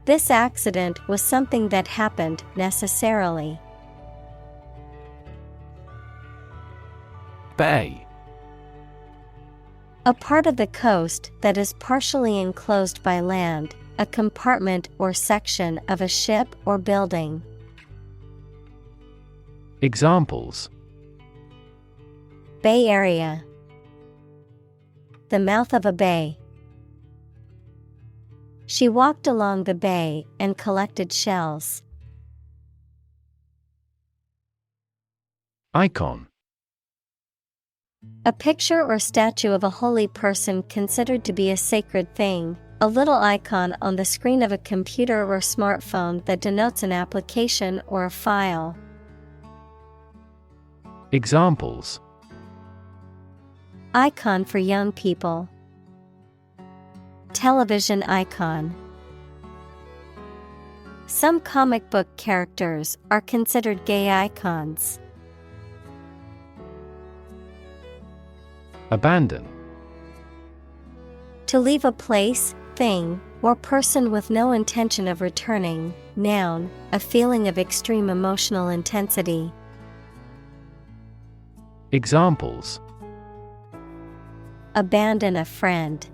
This accident was something that happened necessarily. Bay. A part of the coast that is partially enclosed by land, a compartment or section of a ship or building. Examples: Bay Area. The mouth of a bay. She walked along the bay and collected shells. Icon. A picture or statue of a holy person considered to be a sacred thing, a little icon on the screen of a computer or smartphone that denotes an application or a file. Examples: Icon for young people. Television icon. Some comic book characters are considered gay icons. Abandon. To leave a place, thing, or person with no intention of returning. Noun, a feeling of extreme emotional intensity. Examples: Abandon a friend.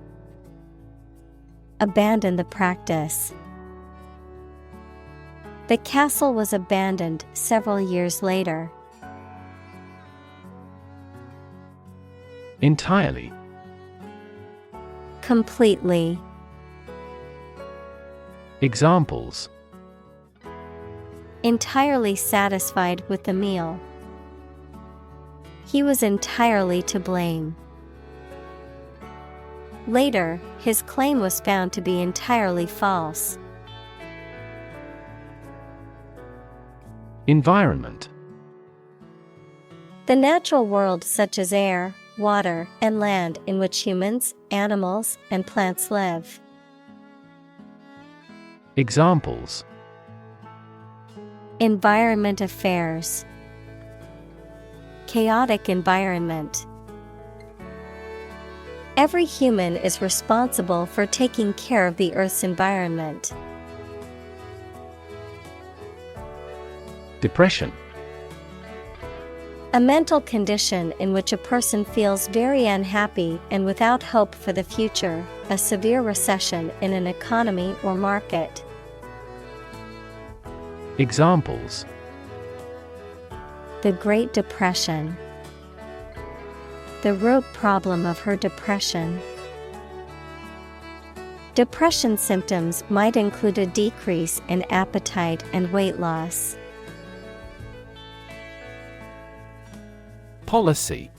Abandon the practice. The castle was abandoned several years later. Entirely. Completely. Examples: Entirely satisfied with the meal. He was entirely to blame. Later, his claim was found to be entirely false. Environment. The natural world such as air, water, and land in which humans, animals, and plants live. Examples: Environment affairs. Chaotic environment. Every human is responsible for taking care of the Earth's environment. Depression. A mental condition in which a person feels very unhappy and without hope for the future, a severe recession in an economy or market. Examples: The Great Depression. The root problem of her depression. Depression symptoms might include a decrease in appetite and weight loss. Policy.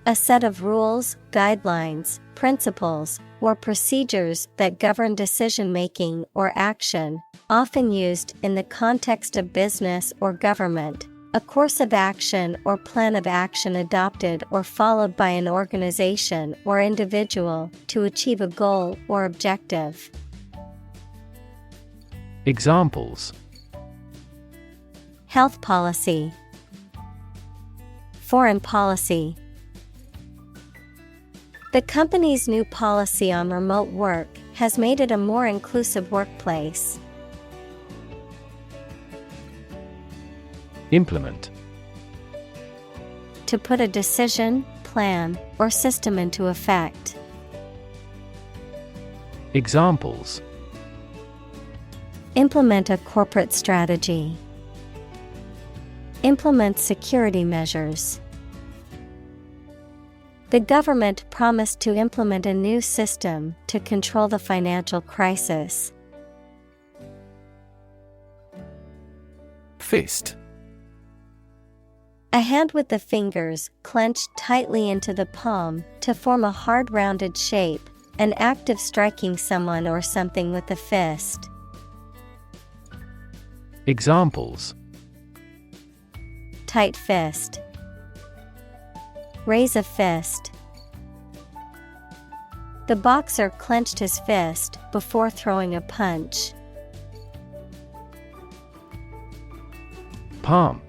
A set of rules, guidelines, principles, or procedures that govern decision-making or action, often used in the context of business or government. A course of action or plan of action adopted or followed by an organization or individual to achieve a goal or objective. Examples: Health policy. Foreign policy. The company's new policy on remote work has made it a more inclusive workplace. Implement. To put a decision, plan, or system into effect. Examples: Implement a corporate strategy. Implement security measures. The government promised to implement a new system to control the financial crisis. Fist. A hand with the fingers clenched tightly into the palm to form a hard rounded shape, an act of striking someone or something with the fist. Examples: Tight fist. Raise a fist. The boxer clenched his fist before throwing a punch. Palm.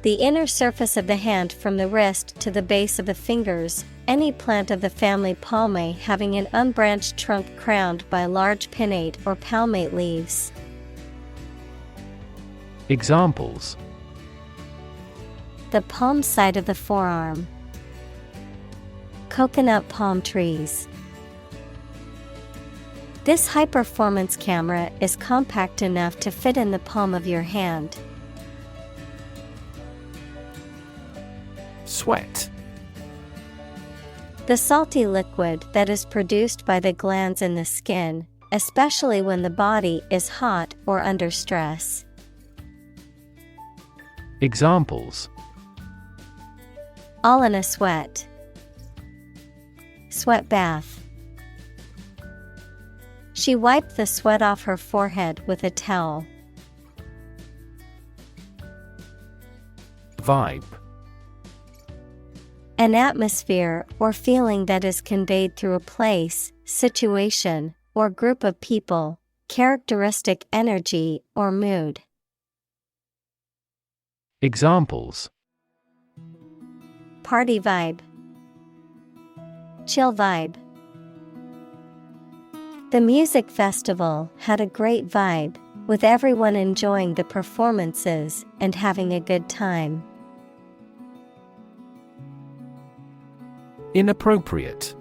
The inner surface of the hand from the wrist to the base of the fingers, any plant of the family Palmae having an unbranched trunk crowned by large pinnate or palmate leaves. Examples: The palm side of the forearm. Coconut palm trees. This high-performance camera is compact enough to fit in the palm of your hand. Sweat. The salty liquid that is produced by the glands in the skin, especially when the body is hot or under stress. Examples: All in a sweat. Sweat bath. She wiped the sweat off her forehead with a towel. Vibe. An atmosphere or feeling that is conveyed through a place, situation, or group of people, characteristic energy or mood. Examples: Party vibe. Chill vibe. The music festival had a great vibe, with everyone enjoying the performances and having a good time. Inappropriate.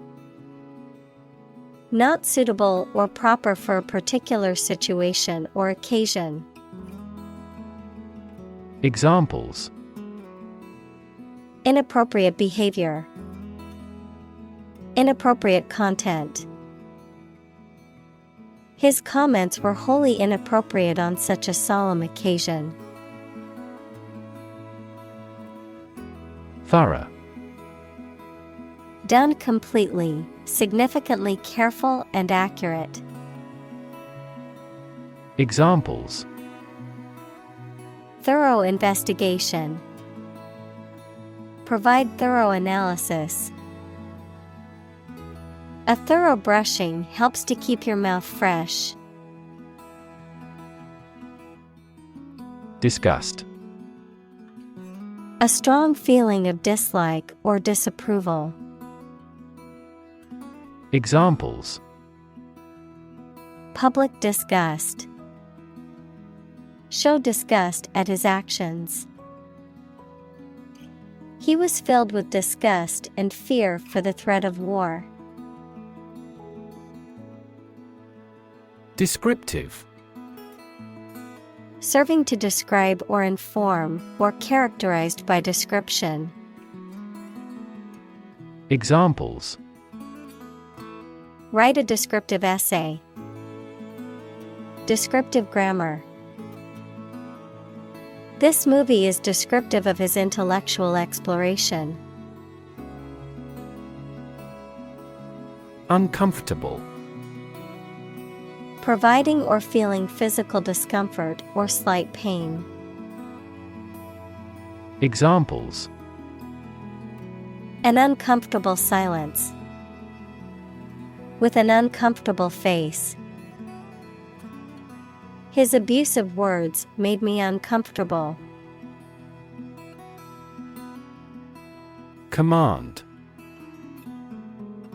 Not suitable or proper for a particular situation or occasion. Examples: Inappropriate behavior. Inappropriate content. His comments were wholly inappropriate on such a solemn occasion. Thorough. Done completely, significantly careful and accurate. Examples: Thorough investigation. Provide thorough analysis. A thorough brushing helps to keep your mouth fresh. Disgust. A strong feeling of dislike or disapproval. Examples: Public disgust. Show disgust at his actions. He was filled with disgust and fear for the threat of war. Descriptive. Serving to describe or inform, or characterized by description. Examples: Write a descriptive essay. Descriptive grammar. This movie is descriptive of his intellectual exploration. Uncomfortable. Providing or feeling physical discomfort or slight pain. Examples: An uncomfortable silence. With an uncomfortable face. His abusive words made me uncomfortable. Command.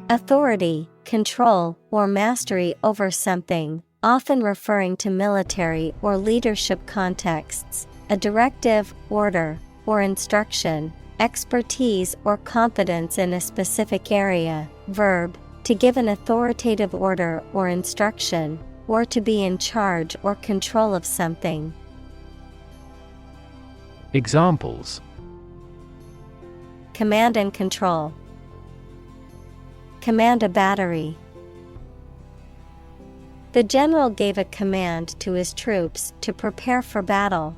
Authority, control, or mastery over something, often referring to military or leadership contexts, a directive, order, or instruction, expertise or competence in a specific area. Verb, to give an authoritative order or instruction, or to be in charge or control of something. Examples: Command and control. Command a battery. The general gave a command to his troops to prepare for battle.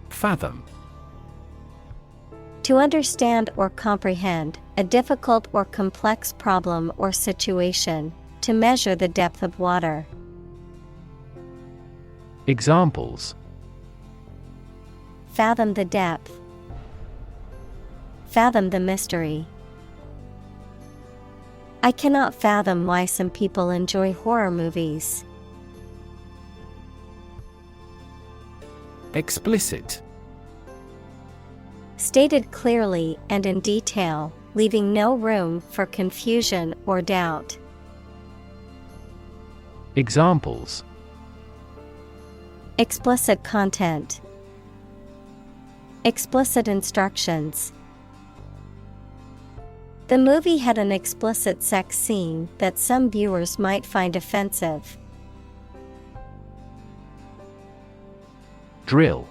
Fathom. To understand or comprehend a difficult or complex problem or situation, to measure the depth of water. Examples: Fathom the depth. Fathom the mystery. I cannot fathom why some people enjoy horror movies. Explicit. Stated clearly and in detail, leaving no room for confusion or doubt. Examples: Explicit content. Explicit instructions. The movie had an explicit sex scene that some viewers might find offensive. Drill.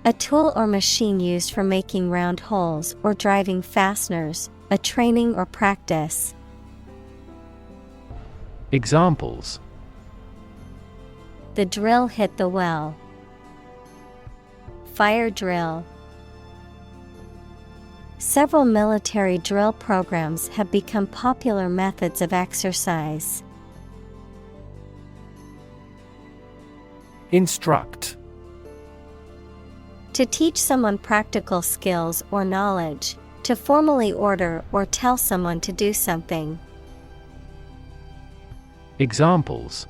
A tool or machine used for making round holes or driving fasteners, a training or practice. Examples: The drill hit the well. Fire drill. Several military drill programs have become popular methods of exercise. Instruct. To teach someone practical skills or knowledge, to formally order or tell someone to do something. Examples: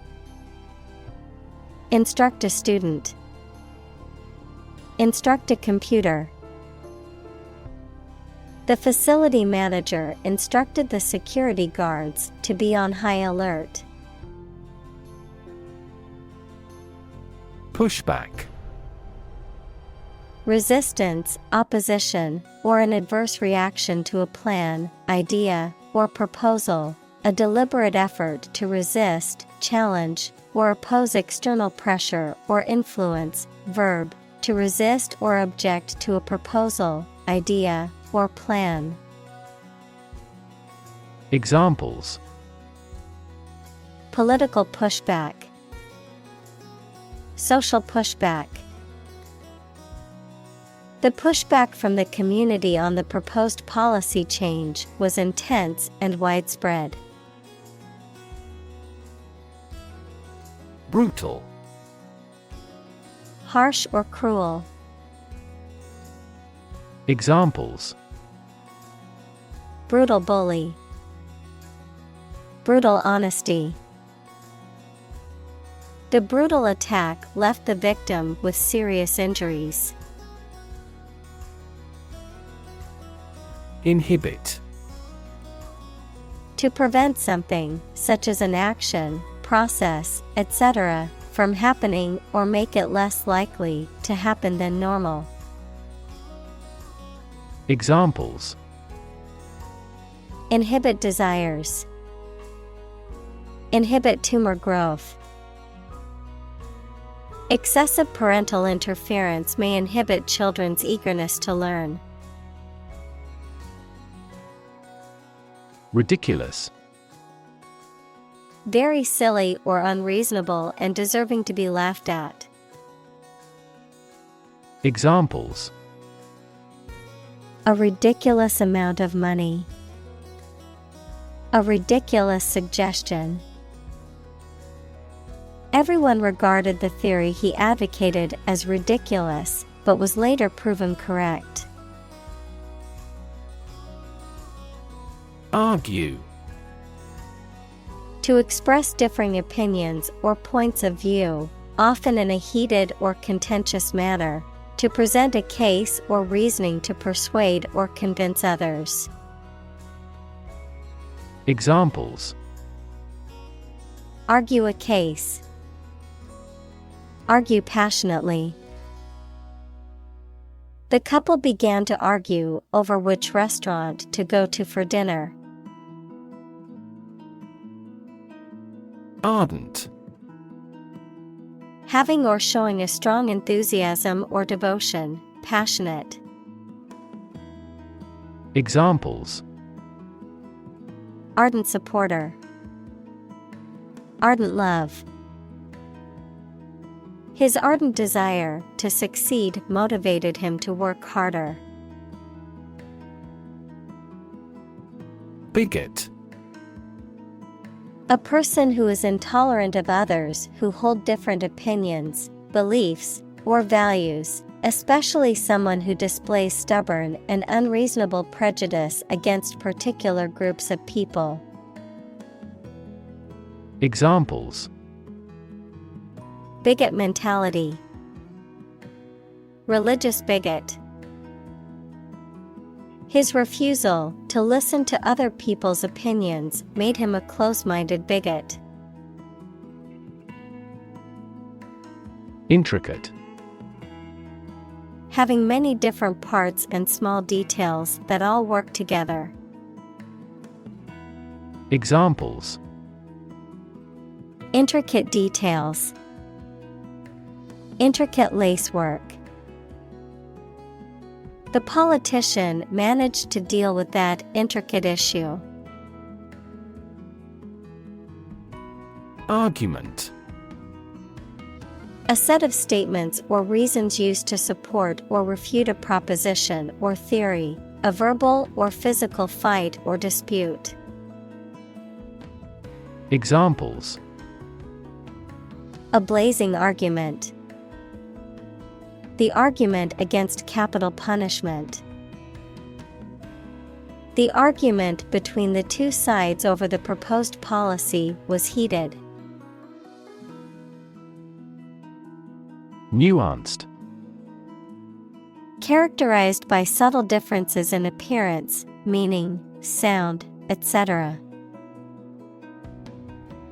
Instruct a student. Instruct a computer. The facility manager instructed the security guards to be on high alert. Pushback. Resistance, opposition, or an adverse reaction to a plan, idea, or proposal, a deliberate effort to resist, challenge, or oppose external pressure or influence. Verb, to resist or object to a proposal, idea, or plan. Examples: Political pushback. Social pushback. The pushback from the community on the proposed policy change was intense and widespread. Brutal. Harsh or cruel. Examples: Brutal bully. Brutal honesty. The brutal attack left the victim with serious injuries. Inhibit. To prevent something, such as an action, process, etc., from happening or make it less likely to happen than normal. Examples: Inhibit desires. Inhibit tumor growth. Excessive parental interference may inhibit children's eagerness to learn. Ridiculous. Very silly or unreasonable and deserving to be laughed at. Examples: A ridiculous amount of money. A ridiculous suggestion. Everyone regarded the theory he advocated as ridiculous, but was later proven correct. Argue. To express differing opinions or points of view, often in a heated or contentious manner, to present a case or reasoning to persuade or convince others. Examples: Argue a case. Argue passionately. The couple began to argue over which restaurant to go to for dinner. Ardent. Having or showing a strong enthusiasm or devotion, passionate. Examples: Ardent supporter. Ardent love. His ardent desire to succeed motivated him to work harder. Bigot. A person who is intolerant of others who hold different opinions, beliefs, or values, especially someone who displays stubborn and unreasonable prejudice against particular groups of people. Examples: Bigot mentality. Religious bigot. His refusal to listen to other people's opinions made him a close-minded bigot. Intricate. Having many different parts and small details that all work together. Examples: Intricate details. Intricate lacework. The politician managed to deal with that intricate issue. Argument. A set of statements or reasons used to support or refute a proposition or theory, a verbal or physical fight or dispute. Examples: A blazing argument. The argument against capital punishment. The argument between the two sides over the proposed policy was heated. Nuanced. Characterized by subtle differences in appearance, meaning, sound, etc.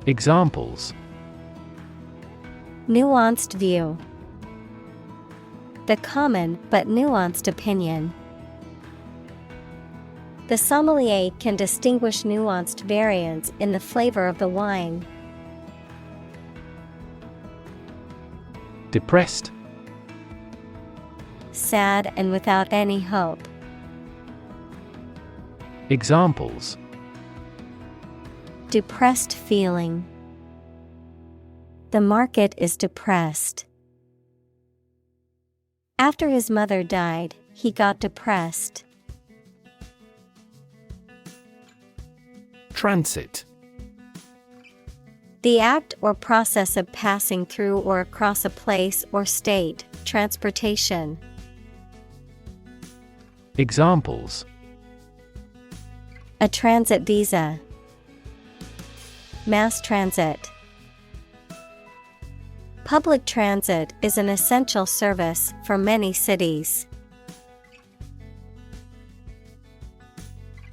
Examples: Nuanced view. The common but nuanced opinion. The sommelier can distinguish nuanced variants in the flavor of the wine. Depressed. Sad and without any hope. Examples: Depressed feeling. The market is depressed. After his mother died, he got depressed. Transit. The act or process of passing through or across a place or state, transportation. Examples: A transit visa. Mass transit. Public transit is an essential service for many cities.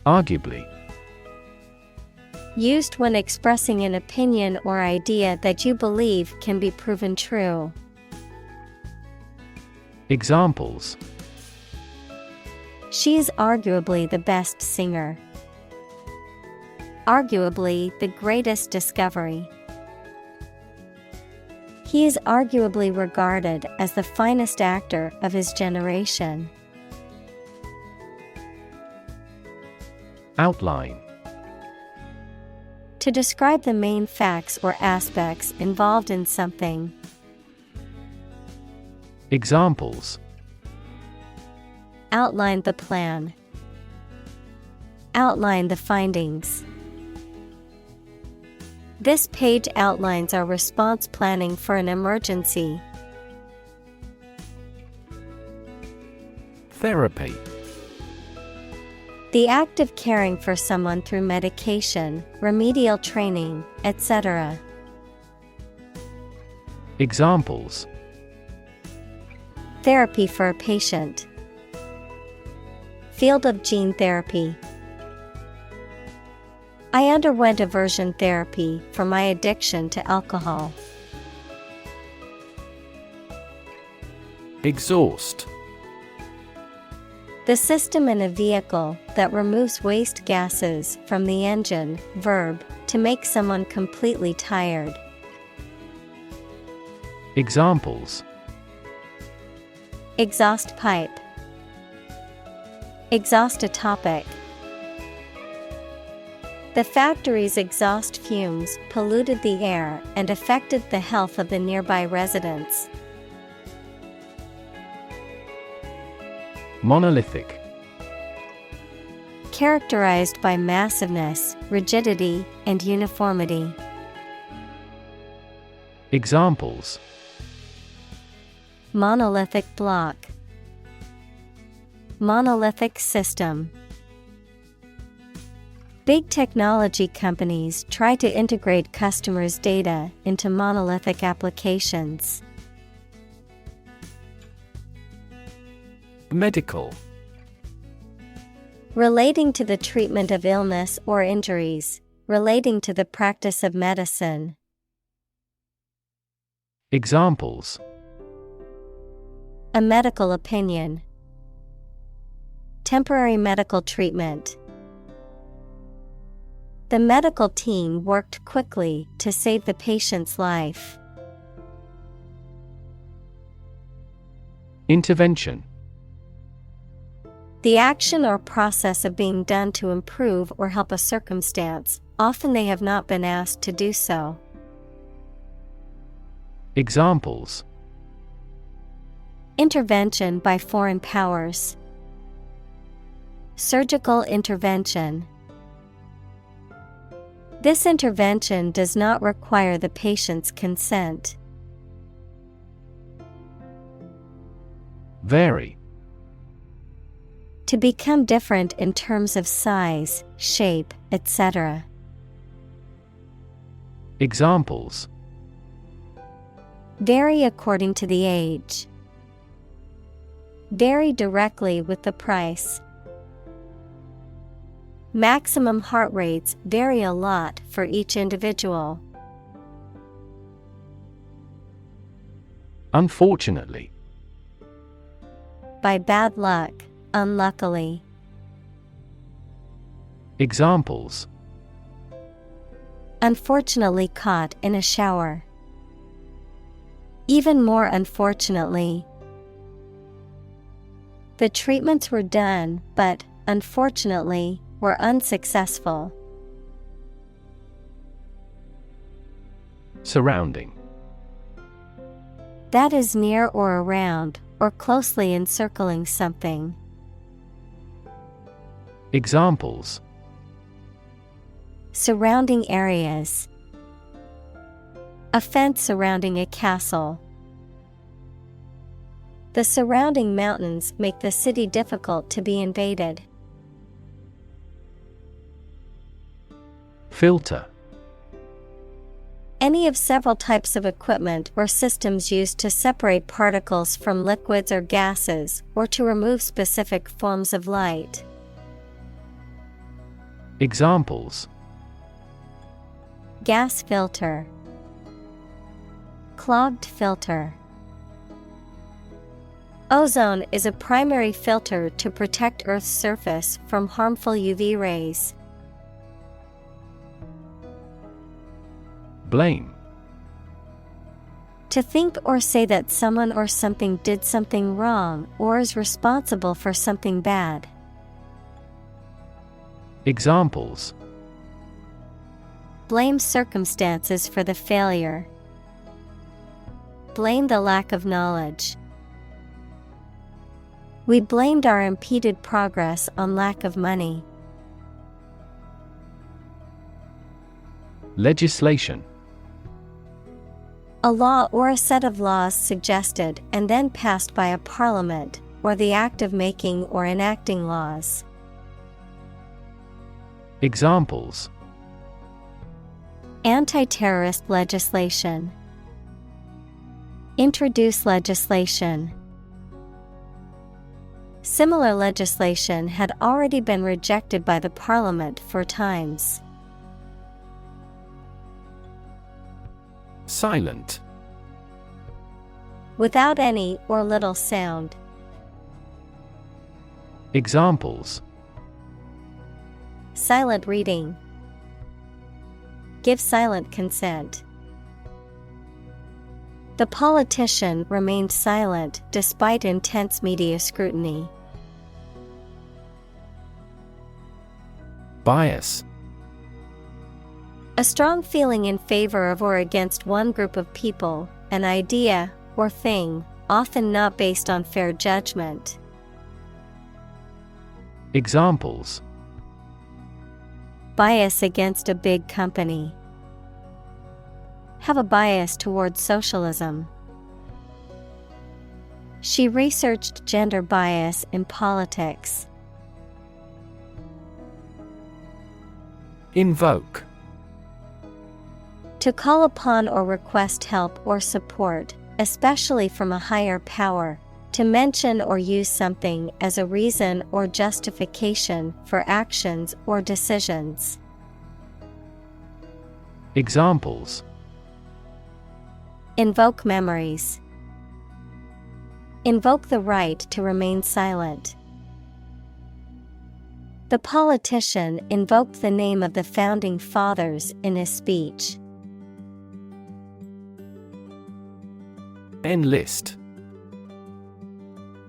Arguably. Used when expressing an opinion or idea that you believe can be proven true. Examples: She is arguably the best singer. Arguably the greatest discovery. He is arguably regarded as the finest actor of his generation. Outline. To describe the main facts or aspects involved in something. Examples: Outline the plan. Outline the findings. This page outlines our response planning for an emergency. Therapy. The act of caring for someone through medication, remedial training, etc. Examples: Therapy for a patient. Field of gene therapy. I underwent aversion therapy for my addiction to alcohol. Exhaust. The system in a vehicle that removes waste gases from the engine, verb, to make someone completely tired. Examples: Exhaust pipe. Exhaust a topic. The factory's exhaust fumes polluted the air and affected the health of the nearby residents. Monolithic. Characterized by massiveness, rigidity, and uniformity. Examples: Monolithic block. Monolithic system. Big technology companies try to integrate customers' data into monolithic applications. Medical. Relating to the treatment of illness or injuries, relating to the practice of medicine. Examples: A medical opinion. Temporary medical treatment. The medical team worked quickly to save the patient's life. Intervention. The action or process of being done to improve or help a circumstance, often they have not been asked to do so. Examples: Intervention by foreign powers. Surgical intervention. This intervention does not require the patient's consent. Vary. To become different in terms of size, shape, etc. Examples: Vary according to the age. Vary directly with the price. Maximum heart rates vary a lot for each individual. Unfortunately. By bad luck, unluckily. Examples: Unfortunately caught in a shower. Even more unfortunately. The treatments were done, but, unfortunately, were unsuccessful. Surrounding. That is near or around, or closely encircling something. Examples: Surrounding areas. A fence surrounding a castle. The surrounding mountains make the city difficult to be invaded. Filter. Any of several types of equipment or systems used to separate particles from liquids or gases, or to remove specific forms of light. Examples: Gas filter. Clogged filter. Ozone is a primary filter to protect Earth's surface from harmful UV rays. Blame. To think or say that someone or something did something wrong or is responsible for something bad. Examples: Blame circumstances for the failure. Blame the lack of knowledge. We blamed our impeded progress on lack of money. Legislation. A law or a set of laws suggested and then passed by a parliament, or the act of making or enacting laws. Examples: Anti-terrorist legislation. Introduce legislation. Similar legislation had already been rejected by the parliament 4 times. Silent. Without any or little sound. Examples: Silent reading. give silent consent. The politician remained silent despite intense media scrutiny. Bias. A strong feeling in favor of or against one group of people, an idea, or thing, often not based on fair judgment. Examples: bias against a big company. Have a bias towards socialism. She researched gender bias in politics. Invoke. To call upon or request help or support, especially from a higher power. To mention or use something as a reason or justification for actions or decisions. Examples: invoke memories. Invoke the right to remain silent. The politician invoked the name of the founding fathers in his speech. Enlist.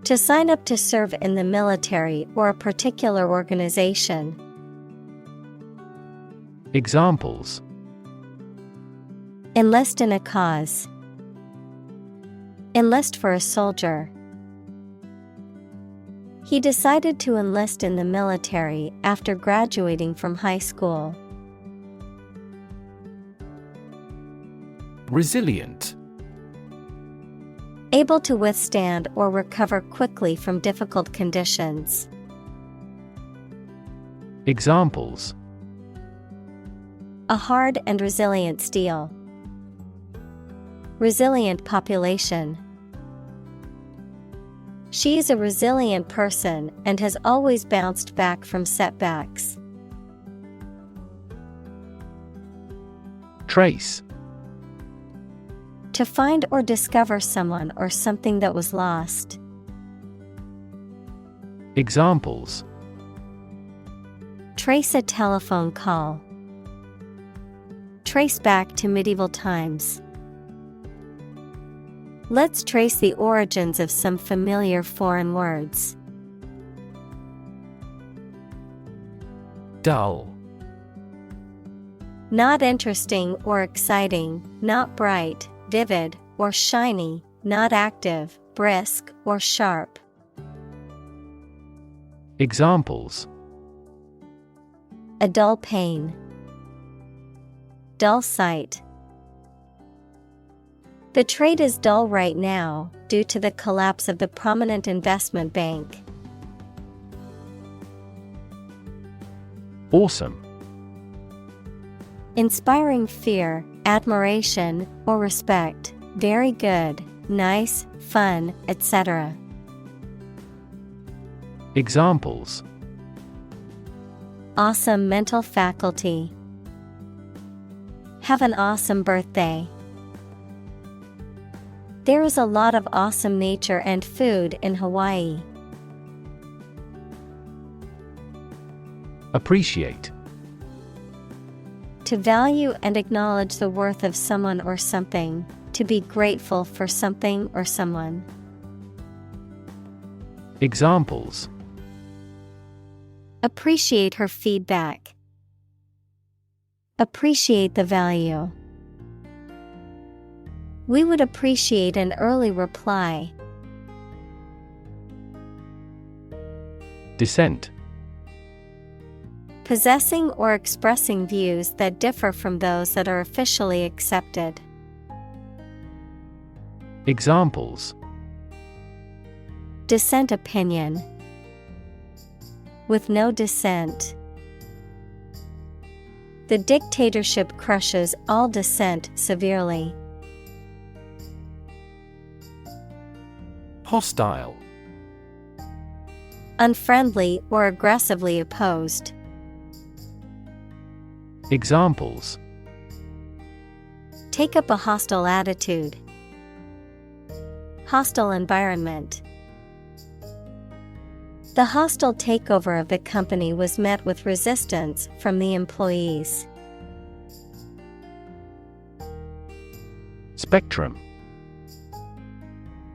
To sign up to serve in the military or a particular organization. Examples: enlist in a cause. Enlist for a soldier. He decided to enlist in the military after graduating from high school. Resilient. Able to withstand or recover quickly from difficult conditions. Examples: a hard and resilient steel. Resilient population. She is a resilient person and has always bounced back from setbacks. Trace. To find or discover someone or something that was lost. Examples: trace a telephone call. Trace back to medieval times. Let's trace the origins of some familiar foreign words. Dull. Not interesting or exciting, not bright, vivid, or shiny, not active, brisk, or sharp. Examples: a dull pain. Dull sight. The trade is dull right now due to the collapse of the prominent investment bank. Awesome. Inspiring fear, admiration, or respect. Very good, nice, fun, etc. Examples: awesome mental faculty. Have an awesome birthday. There is a lot of awesome nature and food in Hawaii. Appreciate. To value and acknowledge the worth of someone or something. To be grateful for something or someone. Examples: appreciate her feedback. Appreciate the value. We would appreciate an early reply. Dissent. Possessing or expressing views that differ from those that are officially accepted. Examples: dissent opinion. With no dissent. The dictatorship crushes all dissent severely. Hostile. Unfriendly or aggressively opposed. Examples: take up a hostile attitude. Hostile environment. The hostile takeover of the company was met with resistance from the employees. Spectrum.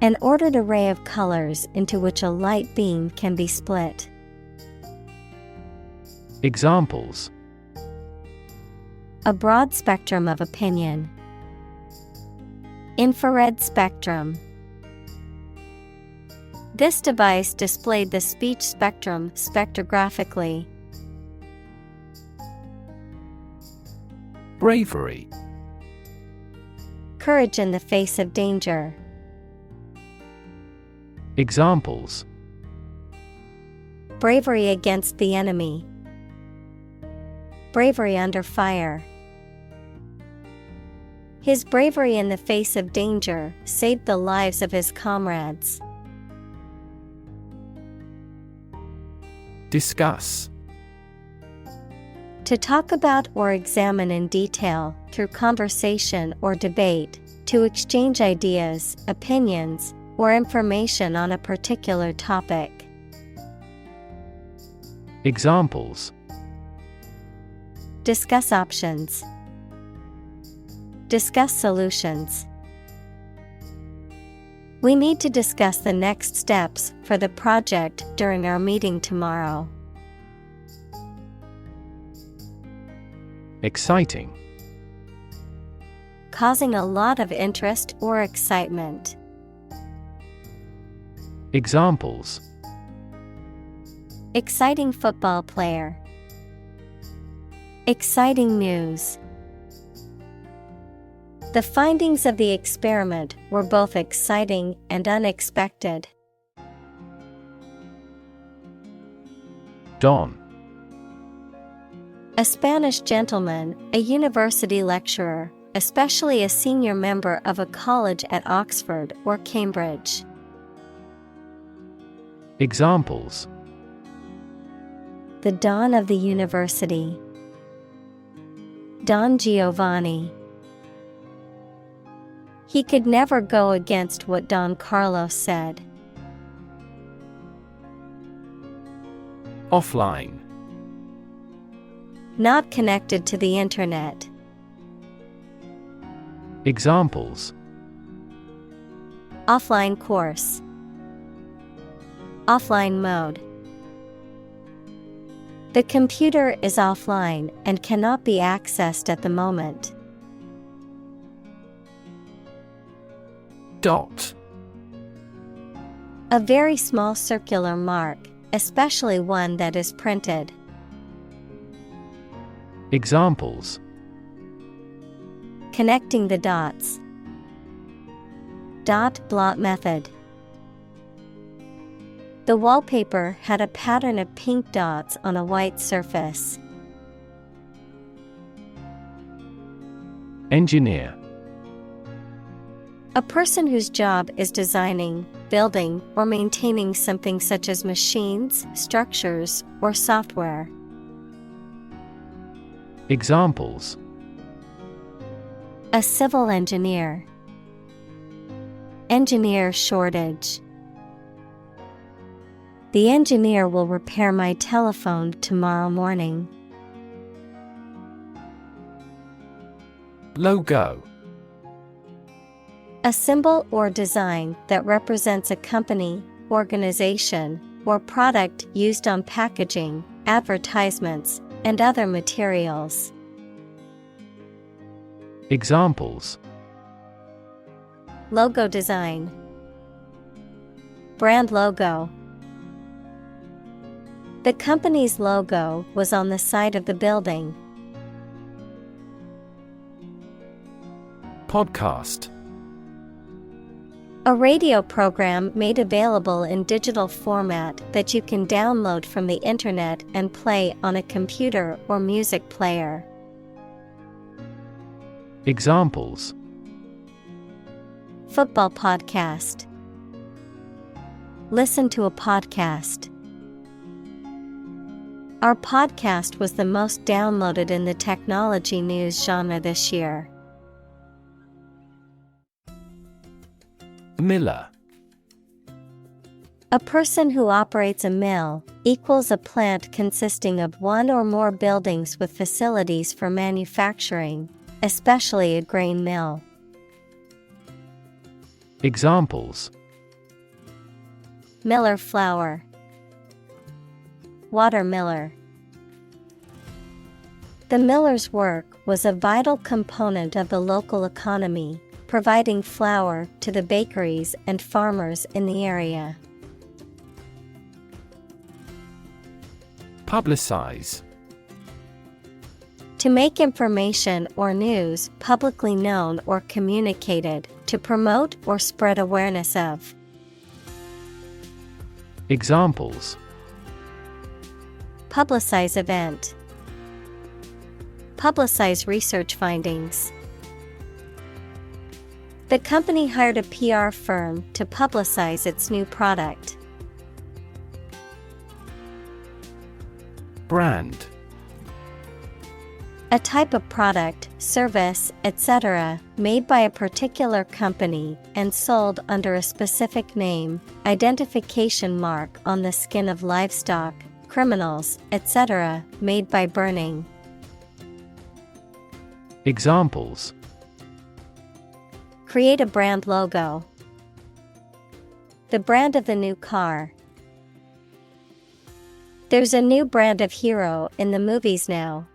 An ordered array of colors into which a light beam can be split. Examples: A broad spectrum of opinion. Infrared spectrum. This device displayed the speech spectrum spectrographically. Bravery. Courage in the face of danger. Examples: Bravery against the enemy. Bravery under fire. His bravery in the face of danger saved the lives of his comrades. Discuss. To talk about or examine in detail, through conversation or debate, to exchange ideas, opinions, or information on a particular topic. Examples: Discuss options. Discuss solutions. We need to discuss the next steps for the project during our meeting tomorrow. Exciting. Causing a lot of interest or excitement. Examples: Exciting football player. Exciting news. The findings of the experiment were both exciting and unexpected. Don. A Spanish gentleman, a university lecturer, especially a senior member of a college at Oxford or Cambridge. Examples: The Don of the University. Don Giovanni. He could never go against what Don Carlos said. Offline. Not connected to the internet. Examples: Offline course. Offline mode. The computer is offline and cannot be accessed at the moment. Dot. A very small circular mark, especially one that is printed. Examples: Connecting the dots. Dot blot method. The wallpaper had a pattern of pink dots on a white surface. Engineer. A person whose job is designing, building, or maintaining something such as machines, structures, or software. Examples: A civil engineer. Engineer shortage. The engineer will repair my telephone tomorrow morning. Logo. A symbol or design that represents a company, organization, or product used on packaging, advertisements, and other materials. Examples: Logo design. Brand logo. The company's logo was on the side of the building. Podcast. A radio program made available in digital format that you can download from the internet and play on a computer or music player. Examples: Football podcast. Listen to a podcast. Our podcast was the most downloaded in the technology news genre this year. Miller. A person who operates a mill equals a plant consisting of one or more buildings with facilities for manufacturing, especially a grain mill. Examples: Miller flour, watermiller. The miller's work was a vital component of the local economy, providing flour to the bakeries and farmers in the area. Publicize. To make information or news publicly known or communicated, to promote or spread awareness of. Examples: Publicize event. Publicize research findings. The company hired a PR firm to publicize its new product. Brand. A type of product, service, etc., made by a particular company and sold under a specific name, identification mark on the skin of livestock, criminals, etc., made by burning. Examples: Create a brand logo. The brand of the new car. There's a new brand of hero in the movies now.